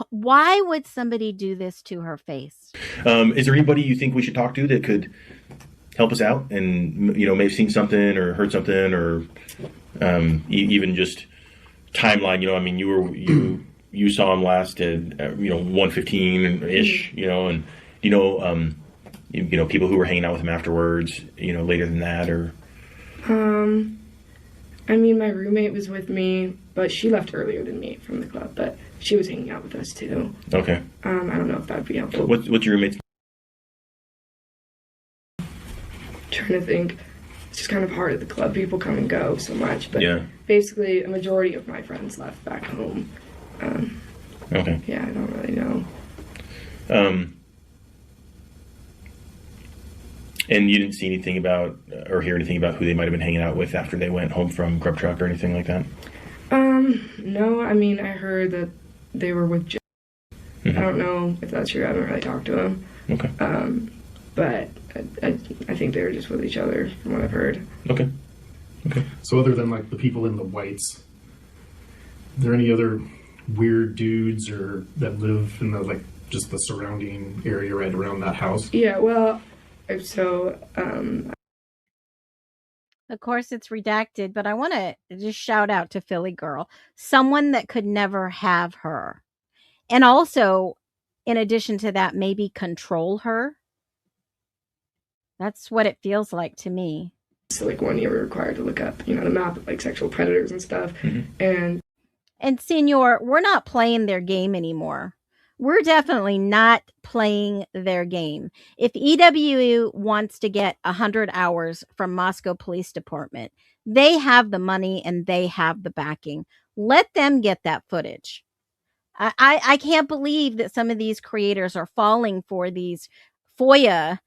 Speaker 4: Why would somebody do this to her face?
Speaker 11: Is there anybody you think we should talk to that could help us out and, you know, may have seen something or heard something, or even just timeline? You know, I mean, you saw him last at 1:15 ish, you know, and you know people who were hanging out with him afterwards, you know, later than that, or.
Speaker 12: I mean, my roommate was with me, but she left earlier than me from the club, but she was hanging out with us too.
Speaker 11: Okay.
Speaker 12: I don't know if that'd be helpful.
Speaker 11: What's your roommate's?
Speaker 12: Trying to think. It's just kind of hard at the club. People come and go so much, but basically a majority of my friends left back home.
Speaker 11: Okay.
Speaker 12: Yeah, I don't really know.
Speaker 11: And you didn't see anything about or hear anything about who they might have been hanging out with after they went home from Grub Truck or anything like that?
Speaker 12: No, I mean, I heard that they were with Jim. I don't know if that's true. I haven't really talked to him.
Speaker 11: Okay.
Speaker 12: But I think they were just with each other from what I've heard.
Speaker 11: Okay. Okay.
Speaker 13: So other than like the people in the whites, are there any other weird dudes or that live in the like just the surrounding area right around that house?
Speaker 12: Yeah, well, so
Speaker 4: of course it's redacted, but I want to just shout out to Philly Girl, someone that could never have her. And also, in addition to that, maybe control her. That's what it feels like to me.
Speaker 12: So like 1 year we're required to look up, the map of like sexual predators and stuff. And
Speaker 4: Senor, we're not playing their game anymore. We're definitely not playing their game. If EWU wants to get 100 hours from Moscow Police Department, they have the money and they have the backing. Let them get that footage. I can't believe that some of these creators are falling for these FOIA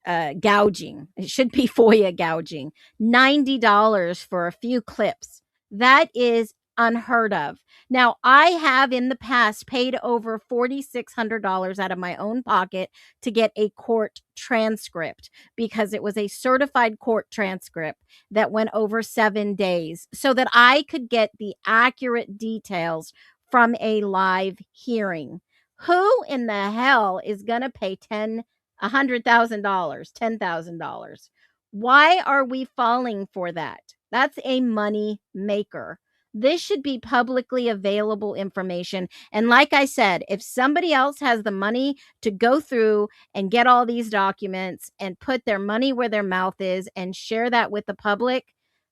Speaker 4: gouging. It should be FOIA gouging. $90 for a few clips. That is unheard of. Now, I have in the past paid over $4,600 out of my own pocket to get a court transcript because it was a certified court transcript that went over 7 days so that I could get the accurate details from a live hearing. Who in the hell is going to pay $100,000, $10,000? Why are we falling for that? That's a money maker. This should be publicly available information. And like I said, if somebody else has the money to go through and get all these documents and put their money where their mouth is and share that with the public,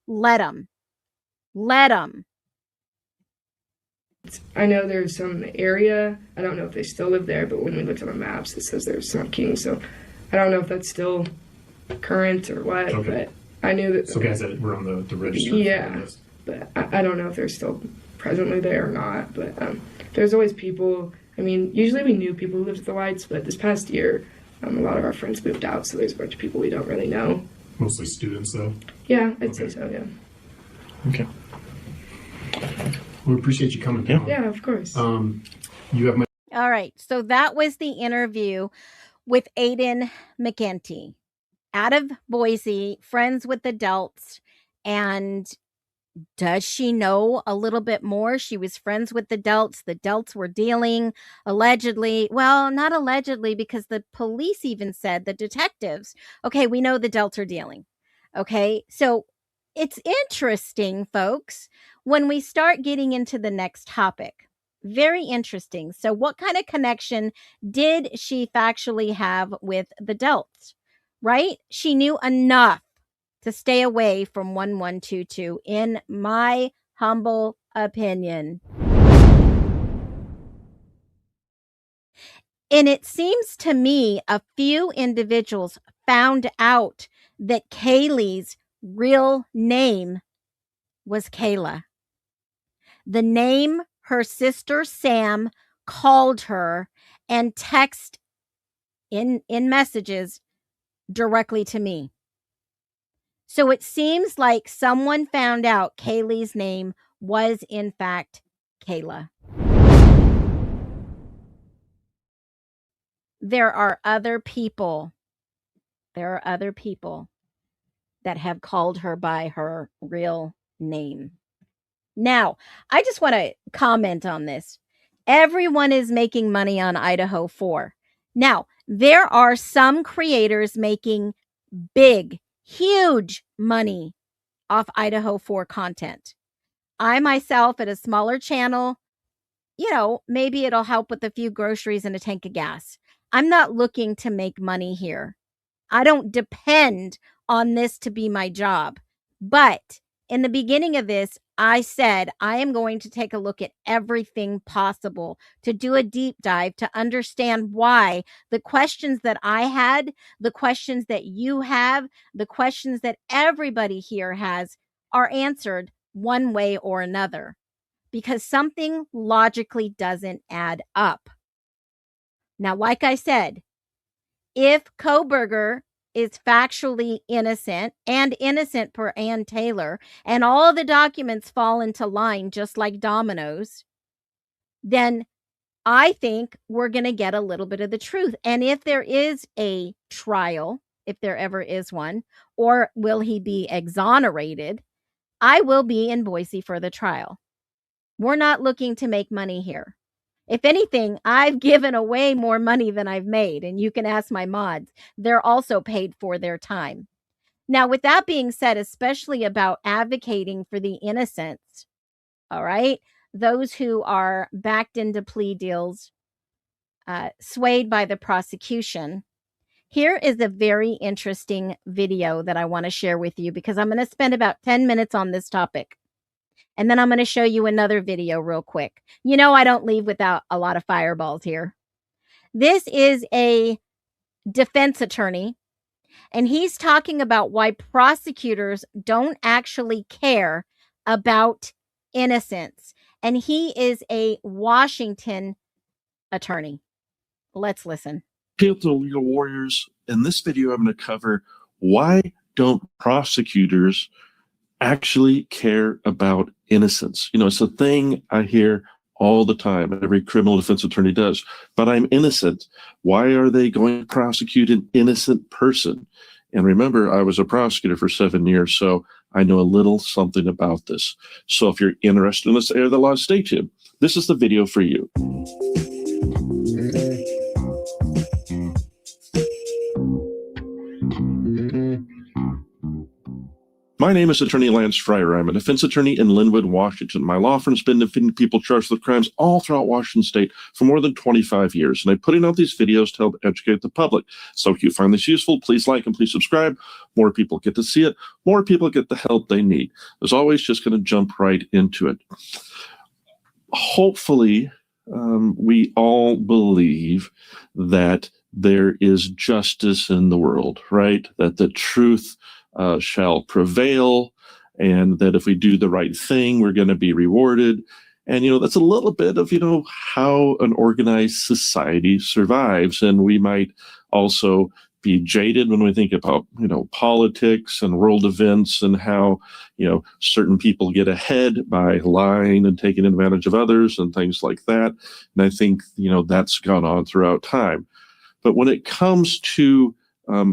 Speaker 4: let them. Let them.
Speaker 12: I know there's some area, I don't know if they still live there, but when we looked on the maps, it says there's some king. So I don't know if that's still current or what, but I knew that.
Speaker 13: So guys that were on the register.
Speaker 12: Yeah. But I don't know if they're still presently there or not. But there's always people. I mean, usually we knew people who lived at the Whites, but this past year, a lot of our friends moved out, so there's a bunch of people we don't really know.
Speaker 13: Mostly students, though?
Speaker 12: Yeah, I'd say so, yeah.
Speaker 11: Okay.
Speaker 13: We appreciate you coming down.
Speaker 12: Yeah, of course.
Speaker 13: You have my...
Speaker 4: All right, so that was the interview with Aiden McEntee. out of Boise, friends with adults. And does she know a little bit more? She was friends with the Delts. The Delts were dealing allegedly. Well, not allegedly, because the police even said, the detectives, okay, we know the Delts are dealing. Okay, so it's interesting, folks, when we start getting into the next topic. Very interesting. So what kind of connection did she factually have with the Delts, right? She knew enough to stay away from 1122, in my humble opinion. And it seems to me a few individuals found out that Kaylee's real name was Kayla. The name her sister Sam called her and text in messages directly to me. So it seems like someone found out Kaylee's name was, in fact, Kayla. There are other people that have called her by her real name. Now, I just want to comment on this. Everyone is making money on IDAHO4. Now, there are some creators making big, huge money off IDAHO4 content. I myself, at a smaller channel, maybe it'll help with a few groceries and a tank of gas. I'm not looking to make money here. I don't depend on this to be my job. But in the beginning of this, I said I am going to take a look at everything possible to do a deep dive to understand why the questions that I had, the questions that you have, the questions that everybody here has are answered one way or another, because something logically doesn't add up. Now, like I said, if Kohberger is factually innocent and innocent per Ann Taylor, and all the documents fall into line just like dominoes, then I think we're going to get a little bit of the truth. And if there is a trial, if there ever is one, or will he be exonerated, I will be in Boise for the trial. We're not looking to make money here. If anything, I've given away more money than I've made, and you can ask my mods. They're also paid for their time. Now, with that being said, especially about advocating for the innocents, all right, those who are backed into plea deals, swayed by the prosecution, here is a very interesting video that I want to share with you, because I'm going to spend about 10 minutes on this topic. And then I'm going to show you another video real quick. I don't leave without a lot of fireballs here. This is a defense attorney, and he's talking about why prosecutors don't actually care about innocence. And he is a Washington attorney. Let's listen.
Speaker 14: Hail to legal warriors. In this video, I'm going to cover why don't prosecutors actually care about innocence. It's a thing I hear all the time, and every criminal defense attorney does. But I'm innocent. Why are they going to prosecute an innocent person? And remember, I was a prosecutor for 7 years, so I know a little something about this. So if you're interested in this area of the law, stay tuned. This is the video for you. My name is Attorney Lance Fryer. I'm a defense attorney in Linwood, Washington. My law firm's been defending people charged with crimes all throughout Washington state for more than 25 years. And I'm putting out these videos to help educate the public. So if you find this useful, please like and please subscribe. More people get to see it. More people get the help they need. As always, just going to jump right into it. Hopefully, we all believe that there is justice in the world, right? That the truth shall prevail, and that if we do the right thing, we're going to be rewarded. And, that's a little bit of, how an organized society survives. And we might also be jaded when we think about, politics and world events and how, certain people get ahead by lying and taking advantage of others and things like that. And I think, that's gone on throughout time. But when it comes to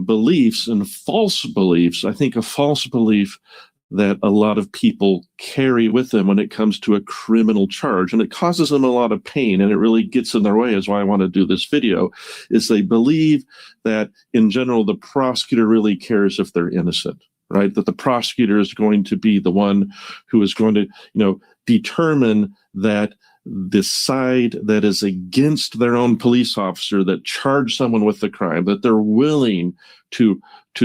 Speaker 14: beliefs and false beliefs. I think a false belief that a lot of people carry with them when it comes to a criminal charge, and it causes them a lot of pain, and it really gets in their way, is why I want to do this video, is they believe that in general the prosecutor really cares if they're innocent, right? That the prosecutor is going to be the one who is going to, determine that the side that is against their own police officer that charged someone with the crime, that they're willing to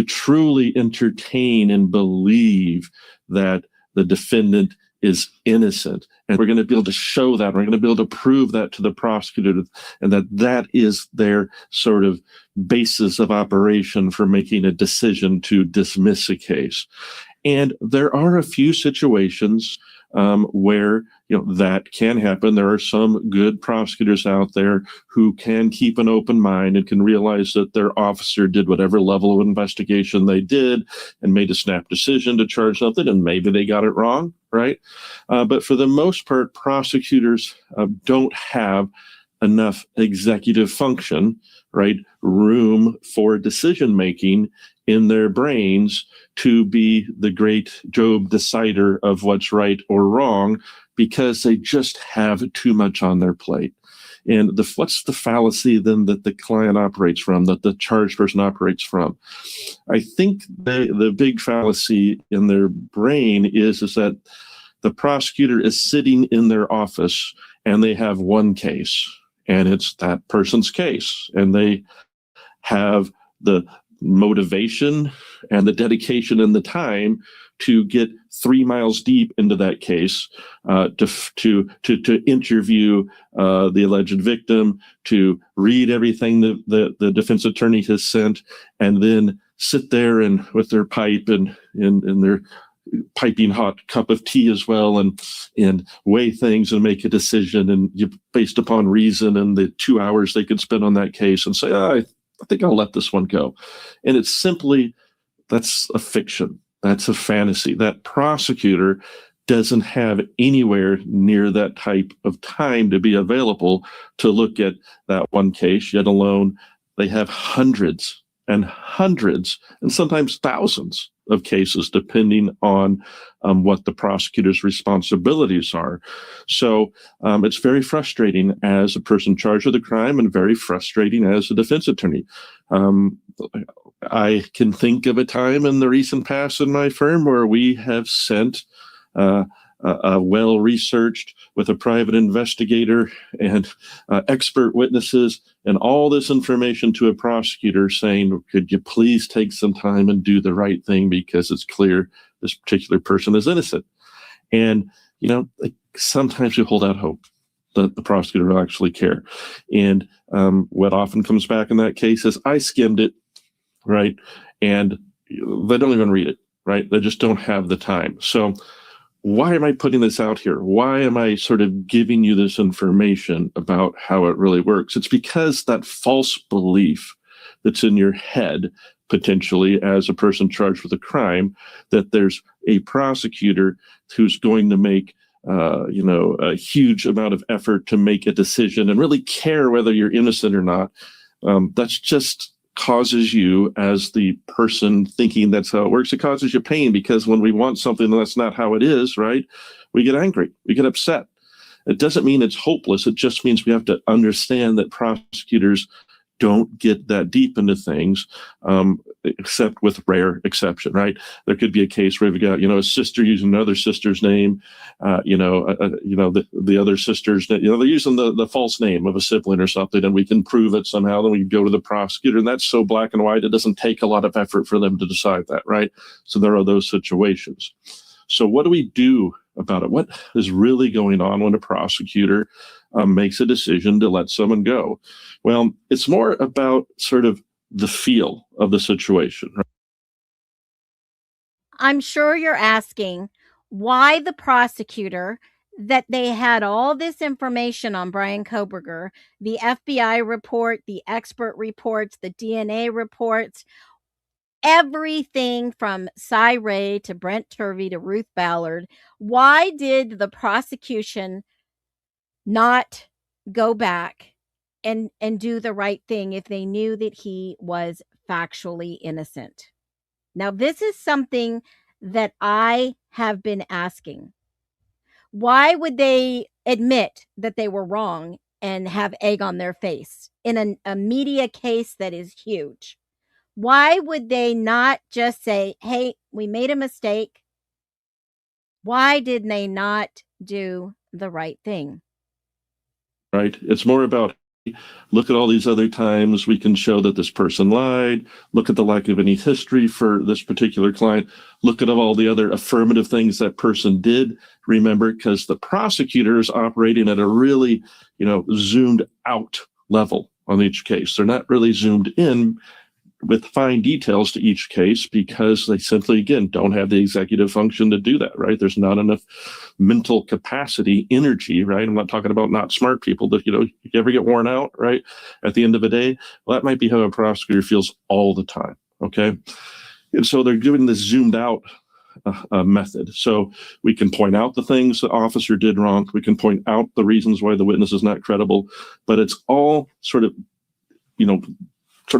Speaker 14: truly entertain and believe that the defendant is innocent. And we're going to be able to show that. We're going to be able to prove that to the prosecutor, and that is their sort of basis of operation for making a decision to dismiss a case. And there are a few situations where that can happen. There are some good prosecutors out there who can keep an open mind and can realize that their officer did whatever level of investigation they did and made a snap decision to charge something, and maybe they got it wrong, right? But for the most part, prosecutors don't have enough executive function, right? Room for decision making in their brains to be the great Job decider of what's right or wrong, because they just have too much on their plate. And what's the fallacy then that the client operates from, that the charged person operates from? I think the big fallacy in their brain is that the prosecutor is sitting in their office and they have one case, and it's that person's case, and they have the motivation and the dedication and the time to get 3 miles deep into that case, to interview the alleged victim, to read everything that the defense attorney has sent, and then sit there and with their pipe and their piping hot cup of tea as well, and weigh things and make a decision, and based upon reason and the 2 hours they could spend on that case, and say, I think I'll let this one go. And it's simply, that's a fiction. That's a fantasy. That prosecutor doesn't have anywhere near that type of time to be available to look at that one case, yet alone they have hundreds and hundreds and sometimes thousands of cases, depending on what the prosecutor's responsibilities are. So it's very frustrating as a person charged with a crime, and very frustrating as a defense attorney. I can think of a time in the recent past in my firm where we have sent well-researched with a private investigator and expert witnesses and all this information to a prosecutor saying, could you please take some time and do the right thing, because it's clear this particular person is innocent. And, sometimes we hold out hope that the prosecutor will actually care. And what often comes back in that case is, I skimmed it, right? And they don't even read it, right? They just don't have the time. So why am I putting this out here? Why am I sort of giving you this information about how it really works? It's because that false belief that's in your head, potentially as a person charged with a crime, that there's a prosecutor who's going to make a huge amount of effort to make a decision and really care whether you're innocent or not. That's just causes you, as the person thinking that's how it works, it causes you pain, because when we want something that's not how it is, right, we get angry, we get upset. It doesn't mean it's hopeless. It just means we have to understand that prosecutors don't get that deep into things, except with rare exception, right? There could be a case where we've got, a sister using another sister's name, the other sister's, they're using the false name of a sibling or something, and we can prove it somehow. Then we go to the prosecutor, and that's so black and white, it doesn't take a lot of effort for them to decide that, right? So there are those situations. So what do we do about it? What is really going on when a prosecutor makes a decision to let someone go? Well, it's more about sort of the feel of the situation. Right?
Speaker 4: I'm sure you're asking why the prosecutor, that they had all this information on Brian Kohberger, the FBI report, the expert reports, the DNA reports, everything from Cy Ray to Brent Turvey to Ruth Ballard. Why did the prosecution not go back and do the right thing if they knew that he was factually innocent. Now, this is something that I have been asking. Why would they admit that they were wrong and have egg on their face in a media case that is huge? Why would they not just say, hey, we made a mistake? Why did they not do the right thing?
Speaker 14: Right? It's more about, look at all these other times we can show that this person lied. Look at the lack of any history for this particular client. Look at all the other affirmative things that person did. Remember, because the prosecutor is operating at a really, zoomed out level on each case. They're not really zoomed in with fine details to each case because they simply, again, don't have the executive function to do that, right? There's not enough mental capacity, energy, right? I'm not talking about not smart people, but, you ever get worn out, right? At the end of the day, well, that might be how a prosecutor feels all the time, okay? And so they're doing this zoomed out method. So we can point out the things the officer did wrong. We can point out the reasons why the witness is not credible, but it's all sort of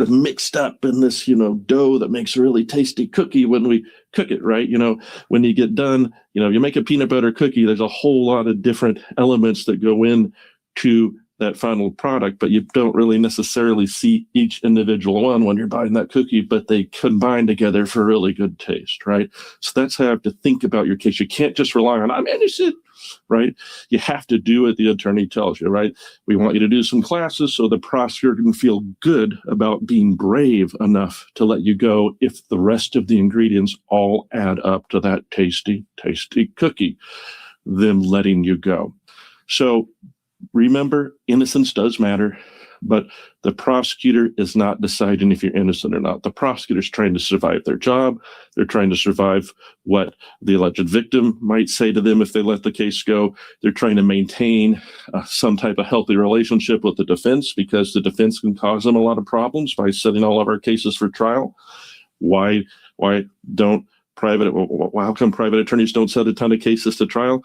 Speaker 14: mixed up in this, dough that makes a really tasty cookie when we cook it, right? When you get done, you make a peanut butter cookie, there's a whole lot of different elements that go in to that final product, but you don't really necessarily see each individual one when you're buying that cookie, but they combine together for really good taste, right? So that's how you have to think about your case. You can't just rely on, I'm innocent, right? You have to do what the attorney tells you, right? We want you to do some classes so the prosecutor can feel good about being brave enough to let you go if the rest of the ingredients all add up to that tasty, tasty cookie, them letting you go. So remember, innocence does matter, but the prosecutor is not deciding if you're innocent or not. The prosecutor's trying to survive their job. They're trying to survive what the alleged victim might say to them if they let the case go. They're trying to maintain some type of healthy relationship with the defense because the defense can cause them a lot of problems by setting all of our cases for trial. Why don't how come private attorneys don't set a ton of cases to trial?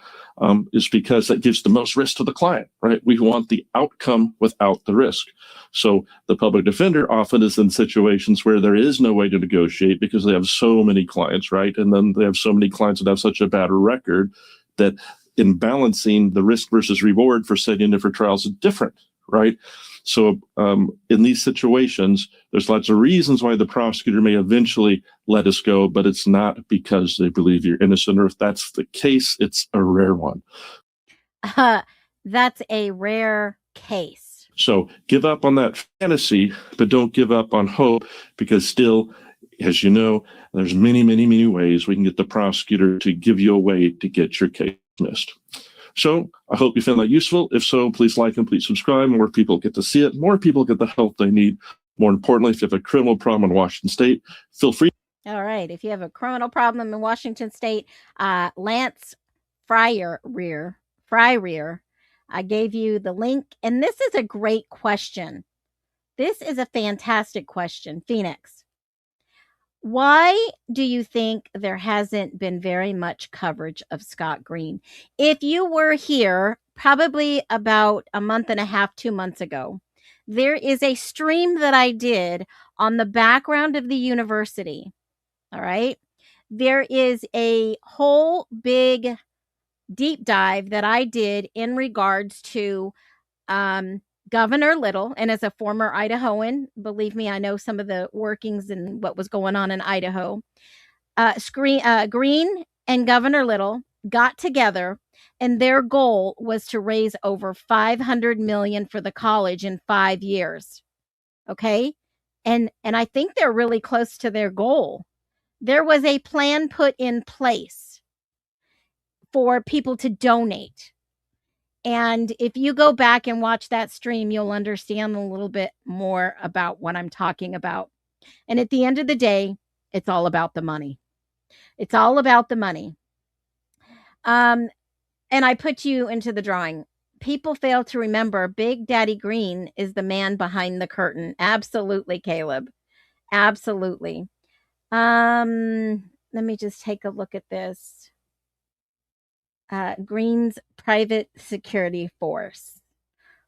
Speaker 14: Is because that gives the most risk to the client, right? We want the outcome without the risk. So the public defender often is in situations where there is no way to negotiate because they have so many clients, right? And then they have so many clients that have such a bad record that in balancing the risk versus reward for setting different trials is different, right? So in these situations, there's lots of reasons why the prosecutor may eventually let us go, but it's not because they believe you're innocent, or if that's the case, it's a rare one.
Speaker 4: That's a rare case.
Speaker 14: So give up on that fantasy, but don't give up on hope, because still, as you know, there's many, many, many ways we can get the prosecutor to give you a way to get your case dismissed. So I hope you found that useful. If so, please like and please subscribe. More people get to see it. More people get the help they need. More importantly, if you have a criminal problem in Washington State, feel free.
Speaker 4: All right. If you have a criminal problem in Washington State, Lance Fryrear, I gave you the link. And this is a great question. This is a fantastic question. Phoenix, why do you think there hasn't been very much coverage of Scott Green? If you were here probably about a month and a half, 2 months ago, there is a stream that I did on the background of the university. All right. There is a whole big deep dive that I did in regards to Governor Little. And as a former Idahoan, believe me, I know some of the workings and what was going on in Idaho. Green and Governor Little got together, and their goal was to raise over $500 million for the college in 5 years. Okay. And I think they're really close to their goal. There was a plan put in place for people to donate. And if you go back and watch that stream, you'll understand a little bit more about what I'm talking about. And at the end of the day, it's all about the money. It's all about the money. And I put you into the drawing. People fail to remember Big Daddy Green is the man behind the curtain. Absolutely, Caleb. Absolutely. Let me just take a look at this. Green's private security force.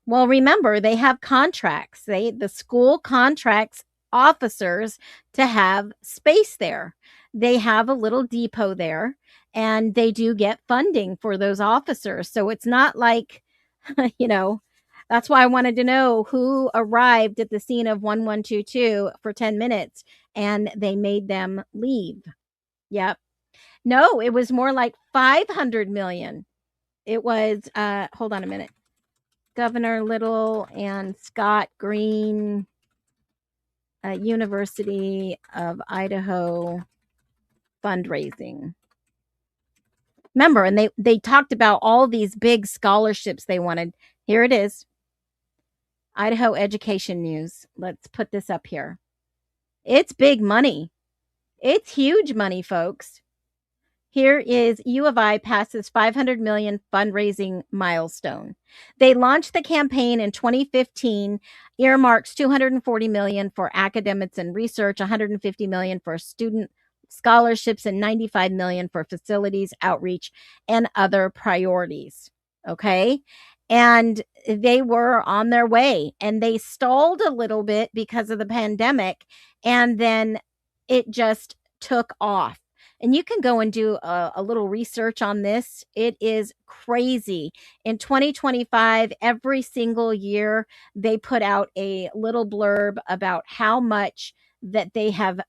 Speaker 4: Well, remember, they have contracts. The school contracts officers to have space there. They have a little depot there, and they do get funding for those officers. So it's not like, you know, that's why I wanted to know who arrived at the scene of 1122 for 10 minutes and they made them leave. Yep. No, it was more like 500 million. It was, hold on a minute. Governor Little and Scott Green, University of Idaho fundraising. Remember, and they talked about all these big scholarships they wanted. Here it is. Idaho Education News. Let's put this up here. It's big money. It's huge money, folks. Here is U of I passes 500 million fundraising milestone. They launched the campaign in 2015, earmarks 240 million for academics and research, 150 million for student scholarships, and 95 million for facilities, outreach, and other priorities. Okay. And they were on their way, and they stalled a little bit because of the pandemic. And then it just took off. And you can go and do a little research on this. It is crazy. In 2025, every single year, they put out a little blurb about how much that they have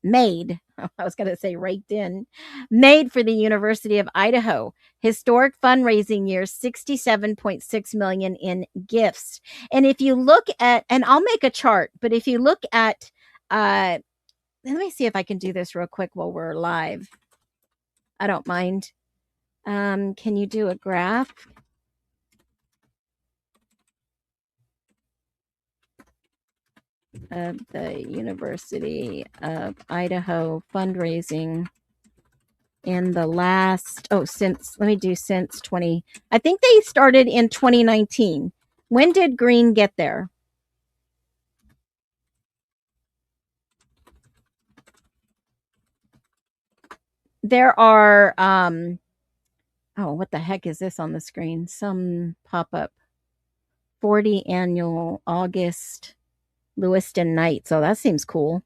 Speaker 4: made. I was going to say raked in, made for the University of Idaho. Historic fundraising year, 67.6 million in gifts. And if you look at, and I'll make a chart, but if you look at, let me see if I can do this real quick while we're live. I don't mind. Can you do a graph? Of the University of Idaho fundraising in the last, since 20, I think they started in 2019. When did Green get there? There are, what the heck is this on the screen? Some pop-up. 40 annual August Lewiston night. So that seems cool.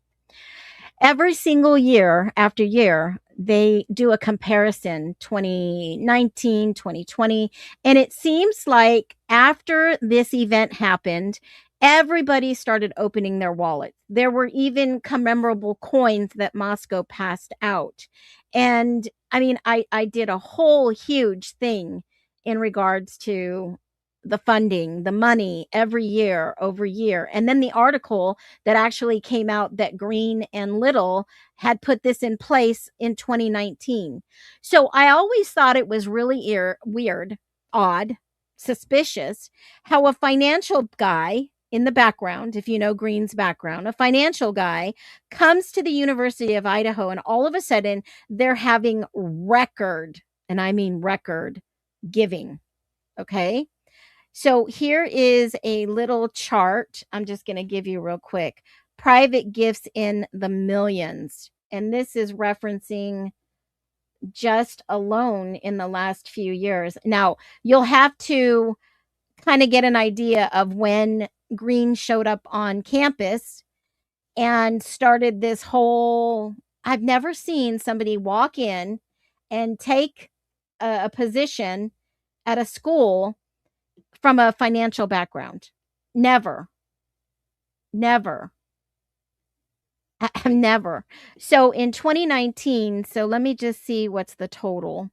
Speaker 4: Every single year after year, they do a comparison, 2019, 2020. And it seems like after this event happened, everybody started opening their wallets. There were even commemorable coins that Moscow passed out. And I mean, I did a whole huge thing in regards to the funding, the money every year over year. And then the article that actually came out that Green and Little had put this in place in 2019. So I always thought it was really weird, odd, suspicious how a financial guy in the background, if you know Green's background, a financial guy comes to the University of Idaho and all of a sudden they're having record, and I mean record, giving. Okay. So here is a little chart. I'm just going to give you real quick. Private gifts in the millions. And this is referencing just alone in the last few years. Now, you'll have to kind of get an idea of when Green showed up on campus and started this whole, I've never seen somebody walk in and take a position at a school from a financial background. Never. Never. Never. So in 2019, so let me just see what's the total.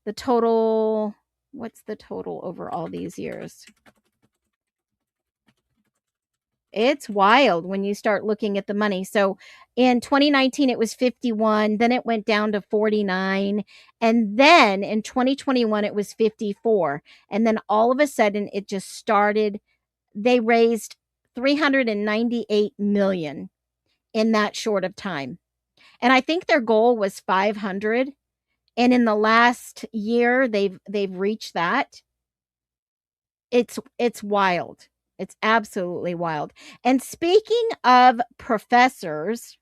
Speaker 4: What's the total over all these years? It's wild when you start looking at the money. So in 2019, it was 51. Then it went down to 49. And then in 2021, it was 54. And then all of a sudden, it just started. They raised 398 million in that short of time. And I think their goal was 500. And in the last year, they've reached that. It's wild. It's absolutely wild. And speaking of professors,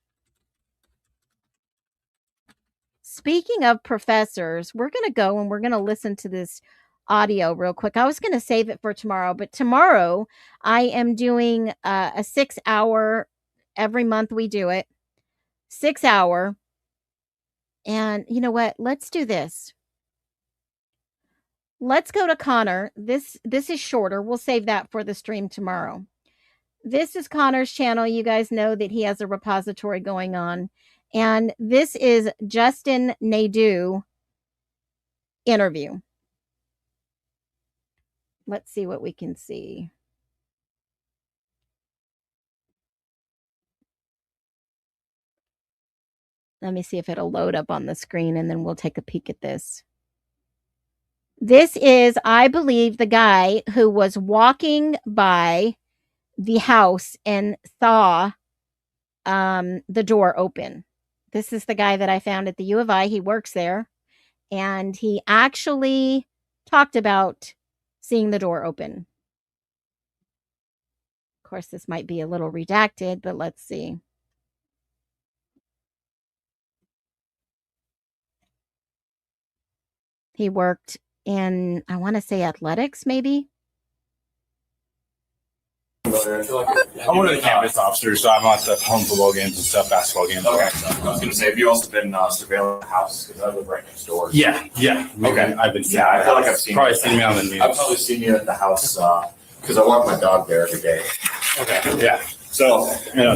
Speaker 4: we're going to go and we're going to listen to this audio real quick. I was going to save it for tomorrow, but tomorrow I am doing a 6 hour, every month we do it, 6 hour. And you know what? Let's do this. Let's go to Connor. This is shorter. We'll save that for the stream tomorrow. This is Connor's channel. You guys know that he has a repository going on. And this is Justin Nadeau interview. Let's see what we can see. Let me see if it'll load up on the screen, and then we'll take a peek at this. This is, I believe, the guy who was walking by the house and saw the door open. This is the guy that I found at the U of I. He works there, and he actually talked about seeing the door open. Of course, this might be a little redacted, but let's see. He worked in, I want to say, athletics, maybe.
Speaker 15: I'm one of the campus officers, so I'm at the home football games and stuff, basketball games. Okay. I was going to say, have you also been surveilling the house? Because I live right next door. Yeah. Okay. I've been. Yeah, I feel like I've seen me on the news. I've probably seen you at the house because I walk my dog there every day. Okay. Yeah. So,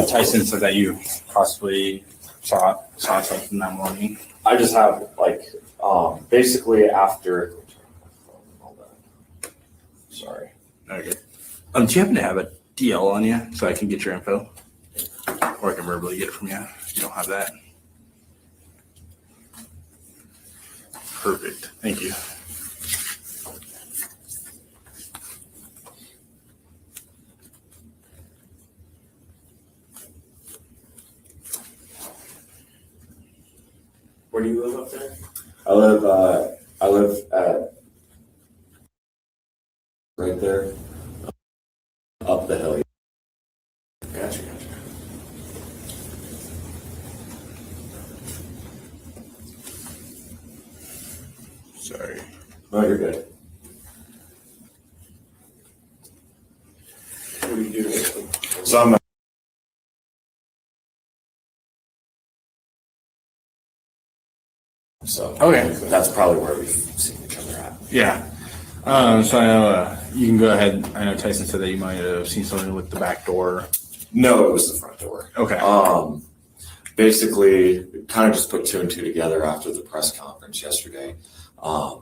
Speaker 15: Tyson said that you possibly saw something that morning. I just have basically after. Sorry. Okay. Do you happen to have a DL on you so I can get your info? Or I can verbally get it from you if you don't have that. Perfect. Thank you. Where do you live up there? I live at right there. Up the hill. Gotcha. Sorry. No, you're good. What do you do? So I'm okay. That's probably where we've seen each other at. Yeah. So I know you can go ahead. I know Tyson said that you might have seen something with the back door. No, it was the front door. Okay. Basically, kind of just put two and two together after the press conference yesterday. I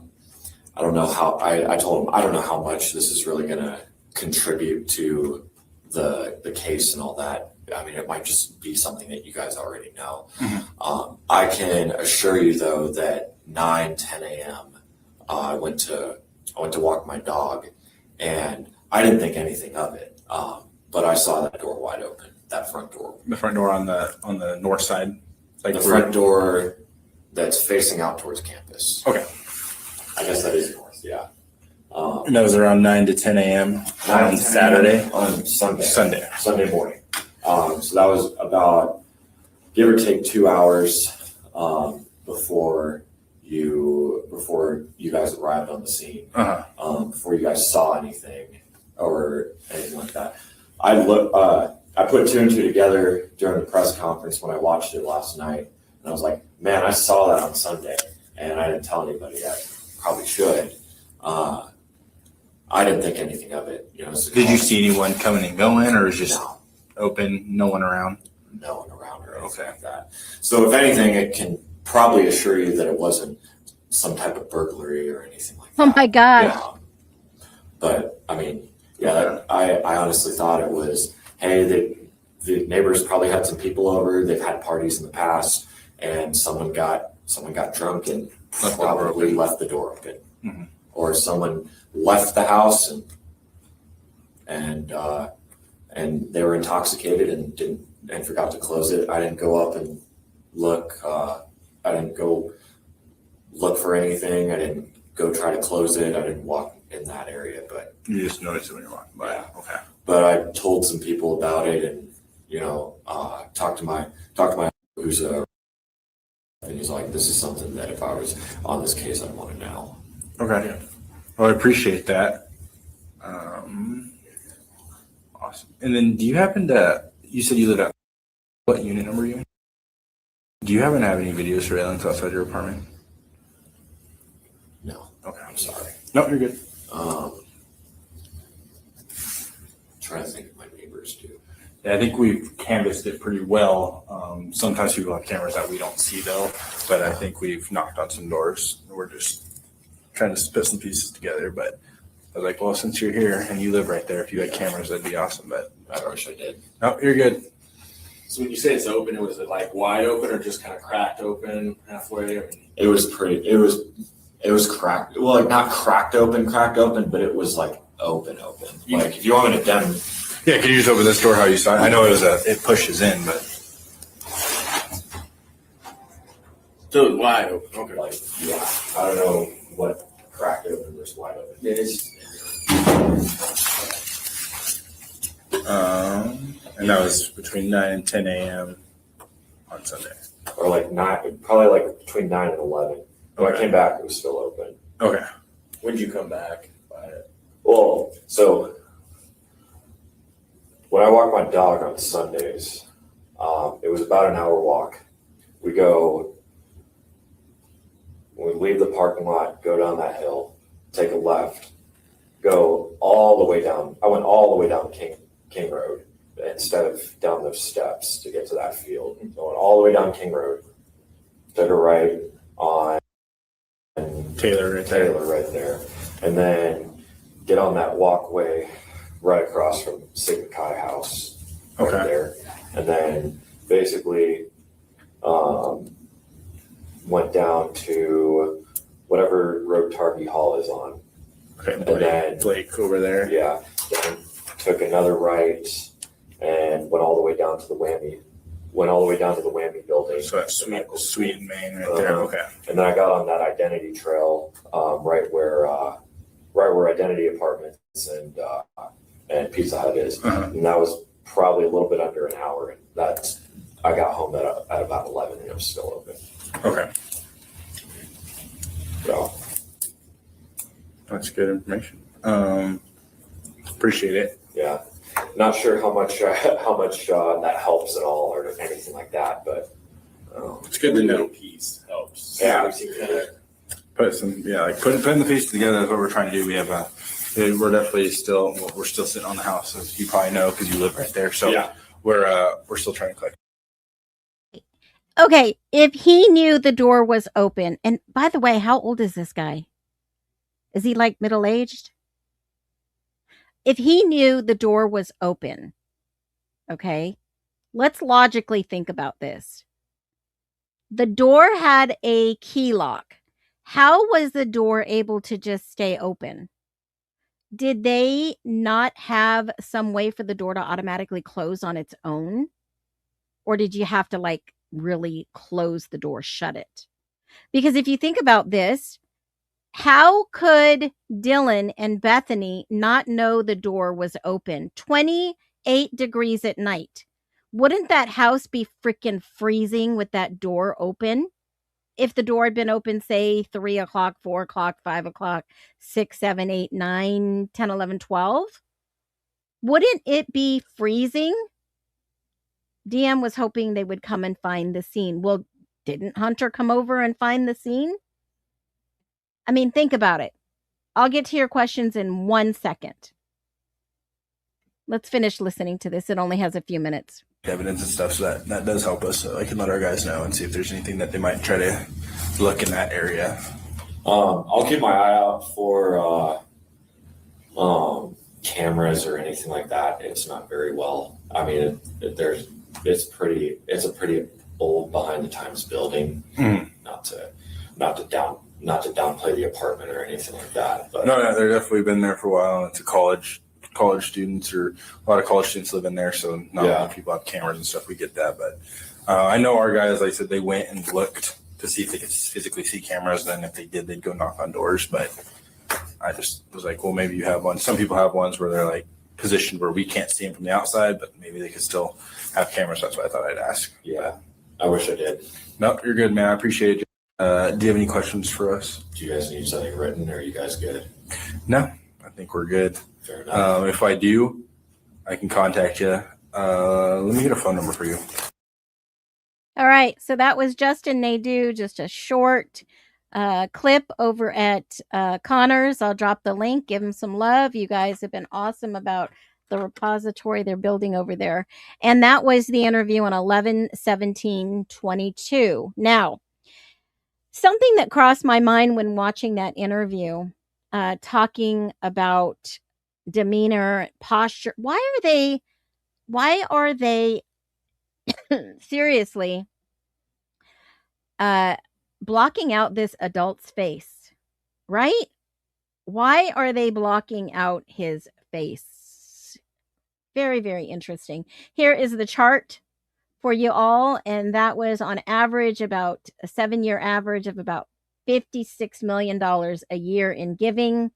Speaker 15: don't know how. I told him I don't know how much this is really going to contribute to the case and all that. I mean, it might just be something that you guys already know. Mm-hmm. I can assure you, though, that 9-10 a.m. I went to walk my dog, and I didn't think anything of it. But I saw that door wide open, that front door. The front door on the north side? Like the front door that's facing out towards campus. Okay. I guess that is north, yeah. And that was around 9 to 10 a.m. on Saturday? On Sunday morning. So that was about, give or take, 2 hours before you guys arrived on the scene. Before you guys saw anything or anything like that. I put two and two together during the press conference when I watched it last night, and I was like, man, I saw that on Sunday, and I didn't tell anybody yet. Probably should. I didn't think anything of it. Did you see anyone coming and going, or was it just open, no one around? No one around or anything like that. So if anything, it can probably assure you that it wasn't some type of burglary or anything like that.
Speaker 4: Oh my God.
Speaker 15: Yeah. But I mean, I honestly thought it was, hey, the neighbors probably had some people over. They've had parties in the past, and someone got drunk and probably left the door open. Mm-hmm. Or someone left the house and they were intoxicated and forgot to close it. I didn't go up and look. I didn't go look for anything. I didn't go try to close it. I didn't walk in that area, but you just noticed it when you're walking by. Yeah. Okay. But I told some people about it, and talked to my who's and he's like, this is something that if I was on this case, I'd want to know. Okay. Yeah.
Speaker 16: Well, I appreciate that. Awesome. And then do you happen to, you said you live at, what unit number are you in? Do you happen to have any video surveillance outside your apartment?
Speaker 15: No.
Speaker 16: Okay.
Speaker 15: I'm sorry.
Speaker 16: No, you're good.
Speaker 15: Trying to think if my neighbors do.
Speaker 16: Yeah, I think we've canvassed it pretty well. Sometimes people have cameras that we don't see though, but I think we've knocked on some doors. We're just trying to put some pieces together, but I was like, well, since you're here and you live right there, if you had cameras, that'd be awesome, but.
Speaker 15: I wish I did.
Speaker 16: No, you're good.
Speaker 17: So when you say it's open, was it like wide open or just kind of cracked open halfway?
Speaker 15: It was it was cracked. Well, like not cracked open, but it was like open. Like if you want me to demo.
Speaker 16: Yeah, can you just open this door how you saw it? I know it pushes in, but.
Speaker 17: So it was wide open, okay.
Speaker 15: Like, yeah, I don't know what cracked open versus wide open. It is.
Speaker 16: And that was between 9 and 10 a.m. on Sunday.
Speaker 15: Or like 9, probably like between 9 and 11. When I came back, it was still open.
Speaker 16: Okay.
Speaker 17: When did you come back?
Speaker 15: Well, so when I walk my dog on Sundays, it was about an hour walk. We leave the parking lot, go down that hill, take a left, go all the way down. I went all the way down King Road instead of down those steps to get to that field. So I went all the way down King Road, took a right on
Speaker 16: Taylor right
Speaker 15: there, and then get on that walkway right across from Sigma Chi House right there, and then basically went down to whatever road Tarby Hall is on.
Speaker 16: Okay,
Speaker 15: and then
Speaker 16: Blake over there.
Speaker 15: Yeah, then took another right and went all the way down to the Whammy building.
Speaker 16: So that's Sweet and Main right there. Okay.
Speaker 15: And then I got on that identity trail right where Identity Apartments and Pizza Hut is. And that was probably a little bit under an hour. And I got home at about 11 and it was still open.
Speaker 16: Okay.
Speaker 15: So
Speaker 16: that's good information. Appreciate it.
Speaker 15: Yeah. Not sure how much that helps at all or anything like that, but
Speaker 16: it's good to know.
Speaker 17: Piece helps.
Speaker 15: Yeah.
Speaker 16: Putting the pieces together is what we're trying to do. We're still sitting on the house, as you probably know, because you live right there. So yeah, we're still trying to collect.
Speaker 4: Okay, if he knew the door was open, and by the way, how old is this guy? Is he like middle-aged? If he knew the door was open, okay, let's logically think about this. The door had a key lock. How was the door able to just stay open? Did they not have some way for the door to automatically close on its own? Or did you have to really close the door, shut it? Because if you think about this, how could Dylan and Bethany not know the door was open? 28 degrees at night. Wouldn't that house be freaking freezing with that door open? If the door had been open, say 3 o'clock, 4 o'clock, 5 o'clock, 6, 7, 8, 9, 10, 11, 12, wouldn't it be freezing? DM was hoping they would come and find the scene. Well, didn't Hunter come over and find the scene? I mean, think about it. I'll get to your questions in 1 second. Let's finish listening to this. It only has a few minutes.
Speaker 16: Evidence and stuff, so that does help us. So I can let our guys know and see if there's anything that they might try to look in that area.
Speaker 15: I'll keep my eye out for cameras or anything like that. It's not very well. I mean, it's a pretty old, behind the times building. Not to downplay the apartment or anything like that. But
Speaker 16: No, they've definitely been there for a while. It's a college students, or a lot of college students live in there, so not a lot of people have cameras and stuff. We get that, but I know our guys, like I said, they went and looked to see if they could physically see cameras. Then if they did, they'd go knock on doors. But I just was like, well, maybe you have one. Some people have ones where they're positioned where we can't see them from the outside, but maybe they could still have cameras. That's why I thought I'd ask.
Speaker 15: Yeah, I wish I did.
Speaker 16: No, you're good, man. I appreciate it. Do you have any questions for us?
Speaker 15: Do you guys need something written, or are you guys good?
Speaker 16: No, I think we're good.
Speaker 15: Fair enough.
Speaker 16: If I do, I can contact you. Let me get a phone number for you.
Speaker 4: All right, so that was Justin Nadeau, just a short clip over at Connors. I'll drop the link. Give him some love. You guys have been awesome about the repository they're building over there. And that was the interview on 11/17/22. Now, something that crossed my mind when watching that interview, talking about demeanor, posture. Why are they seriously blocking out this adult's face, right? Why are they blocking out his face? Very, very interesting. Here is the chart for you all, and that was on average about a 7-year average of about $56 million a year in giving.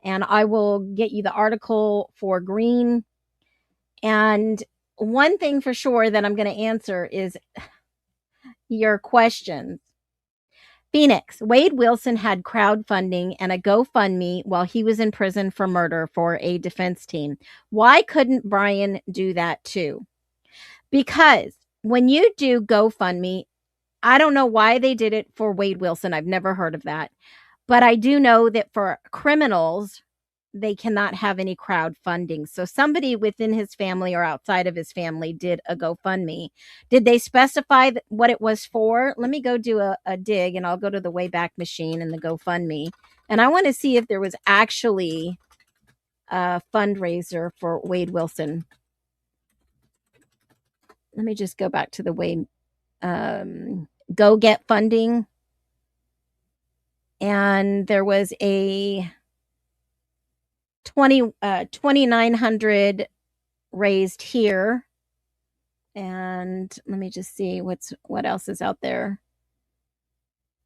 Speaker 4: And I will get you the article for green. And one thing for sure that I'm going to answer is your questions. Phoenix, Wade Wilson had crowdfunding and a GoFundMe while he was in prison for murder for a defense team. Why couldn't Brian do that too? Because when you do GoFundMe, I don't know why they did it for Wade Wilson. I've never heard of that. But I do know that for criminals, they cannot have any crowdfunding. So somebody within his family or outside of his family did a GoFundMe. Did they specify what it was for? Let me go do a dig, and I'll go to the Wayback Machine and the GoFundMe. And I want to see if there was actually a fundraiser for Wade Wilson. Let me just go back to the Go Get Funding. And there was a 2,900 raised here. And let me just see what else is out there.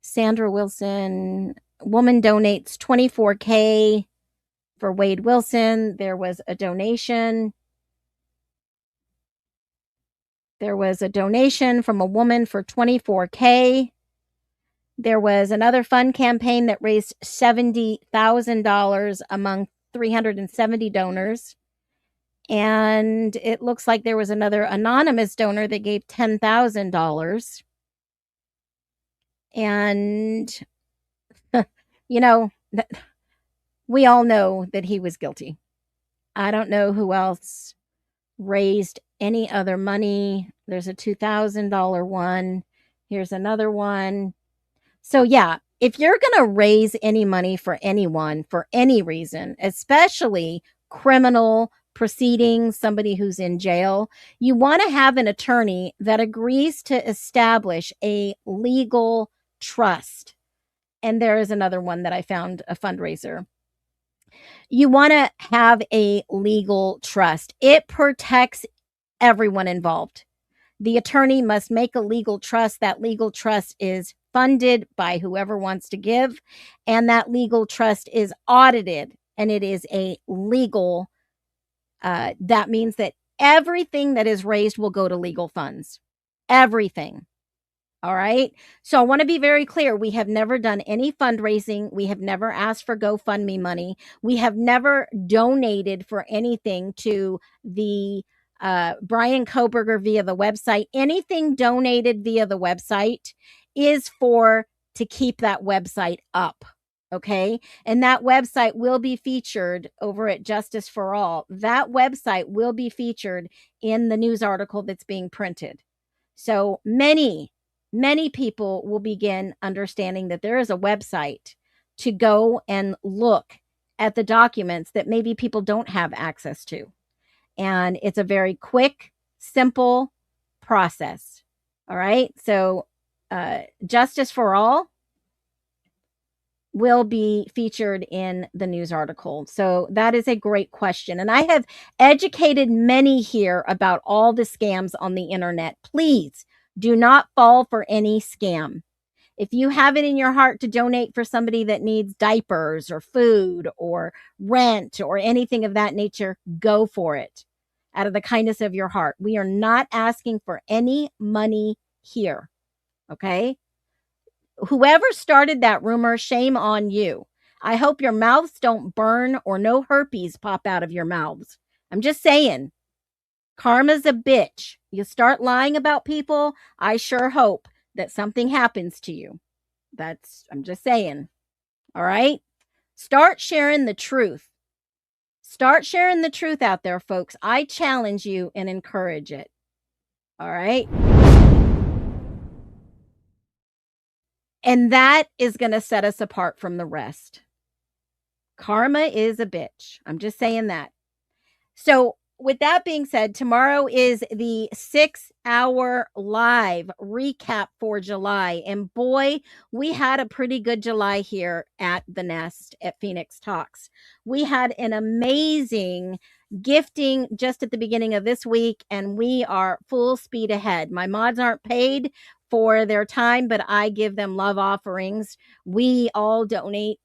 Speaker 4: Sandra Wilson, woman donates $24K for Wade Wilson. There was a donation. There was a donation from a woman for $24K. There was another fund campaign that raised $70,000 among 370 donors. And it looks like there was another anonymous donor that gave $10,000. And, we all know that he was guilty. I don't know who else raised any other money. There's a $2,000 one. Here's another one. So yeah, if you're going to raise any money for anyone for any reason, especially criminal proceedings, somebody who's in jail, you want to have an attorney that agrees to establish a legal trust. And there is another one that I found, a fundraiser. You want to have a legal trust. It protects everyone involved. The attorney must make a legal trust. That legal trust is funded by whoever wants to give, and that legal trust is audited, and it is a legal, that means that everything that is raised will go to legal funds. Everything. All right. So I want to be very clear. We have never done any fundraising. We have never asked for GoFundMe money. We have never donated for anything to the Brian Koberger via the website. Anything donated via the website is to keep that website up. Okay. And that website will be featured over at Justice for All. That website will be featured in the news article that's being printed. So many people will begin understanding that there is a website to go and look at the documents that maybe people don't have access to. And it's a very quick, simple process. All right. So Justice for All will be featured in the news article. So that is a great question. And I have educated many here about all the scams on the internet. Please do not fall for any scam. If you have it in your heart to donate for somebody that needs diapers or food or rent or anything of that nature, go for it out of the kindness of your heart. We are not asking for any money here. Okay? Whoever started that rumor, shame on you. I hope your mouths don't burn or no herpes pop out of your mouths. I'm just saying. Karma's a bitch. You start lying about people, I sure hope that something happens to you. I'm just saying. All right? Start sharing the truth. Start sharing the truth out there, folks. I challenge you and encourage it. All right? And that is going to set us apart from the rest. Karma is a bitch. I'm just saying that. So, with that being said, tomorrow is the 6-hour live recap for July. And boy, we had a pretty good July here at the Nest at Phoenix Talks. We had an amazing gifting just at the beginning of this week, and we are full speed ahead. My mods aren't paid for their time, but I give them love offerings. We all donate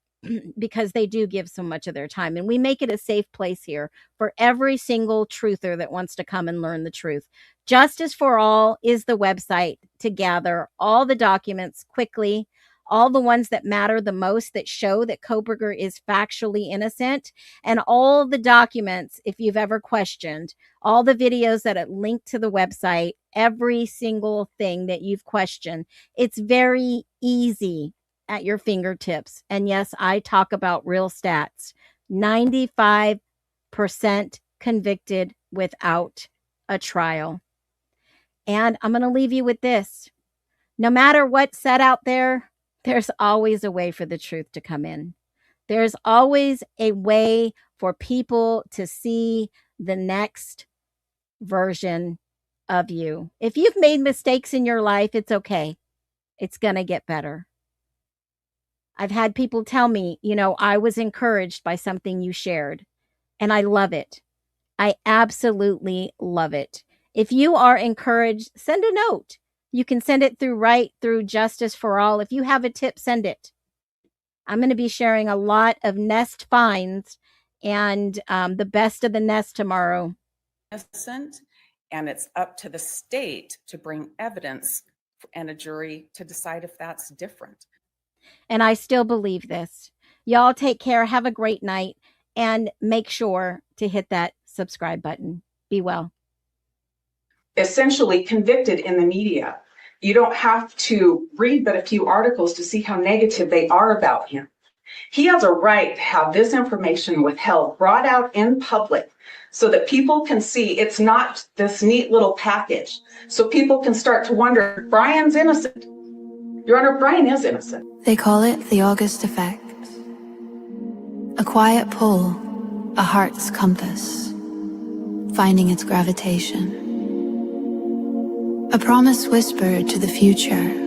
Speaker 4: because they do give so much of their time, and we make it a safe place here for every single truther that wants to come and learn the truth. Justice for All is the website to gather all the documents quickly, all the ones that matter the most that show that Kohberger is factually innocent, and all the documents, if you've ever questioned, all the videos that are linked to the website, every single thing that you've questioned. It's very easy at your fingertips. And yes, I talk about real stats. 95% convicted without a trial. And I'm going to leave you with this. No matter what's said out there, there's always a way for the truth to come in. There's always a way for people to see the next version of you. If you've made mistakes in your life, it's okay. It's going to get better. I've had people tell me, I was encouraged by something you shared, and I love it. I absolutely love it. If you are encouraged, send a note. You can send it through Justice for All. If you have a tip, send it. I'm going to be sharing a lot of Nest finds and the best of the Nest tomorrow.
Speaker 1: Innocent, and it's up to the state to bring evidence and a jury to decide if that's different.
Speaker 4: And I still believe this. Y'all take care. Have a great night. And make sure to hit that subscribe button. Be well.
Speaker 2: Essentially convicted in the media. You don't have to read but a few articles to see how negative they are about him. He has a right to have this information withheld, brought out in public, so that people can see it's not this neat little package. So people can start to wonder, Brian's innocent. Your Honor, Brian is innocent.
Speaker 3: They call it the August effect. A quiet pull, a heart's compass, finding its gravitation. A promise whispered to the future.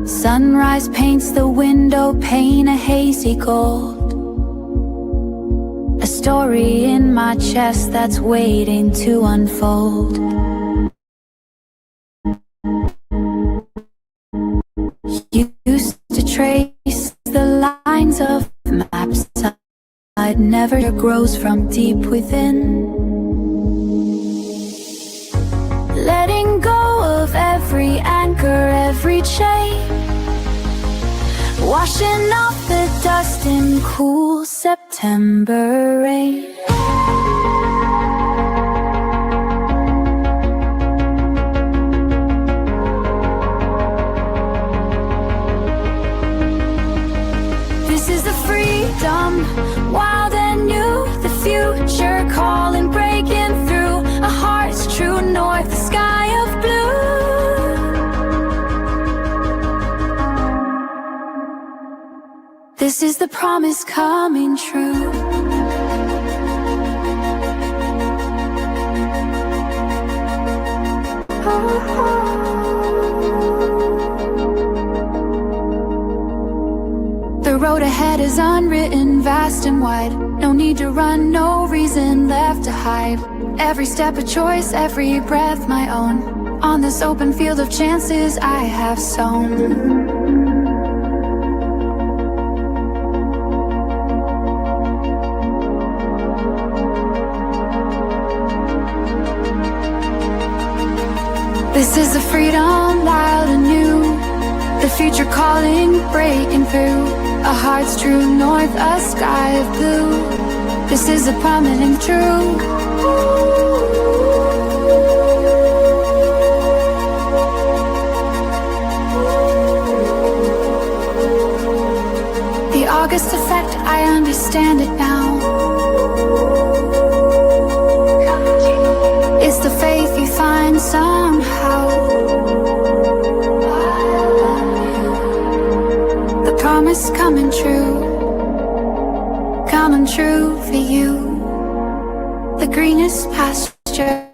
Speaker 3: Sunrise paints the window pane a hazy gold. A story in my chest that's waiting to unfold. You used to trace the lines of maps I'd never grows from deep within. Letting go of every anchor, every chain, washing off the dust in cool September rain. This is the freedom, wild and new, the future calling, breaking through. A heart's true north, the sky of blue. This is the promise coming true. The road ahead is unwritten, vast and wide. No need to run, no reason left to hide. Every step a choice, every breath my own. On this open field of chances I have sown. This is the freedom loud and new, the future calling, breaking through. A heart's true north, a sky of blue. This is a prominent truth. The August effect, I understand it now. It's the faith you find somehow. The promise coming true for you. The greenest pasture.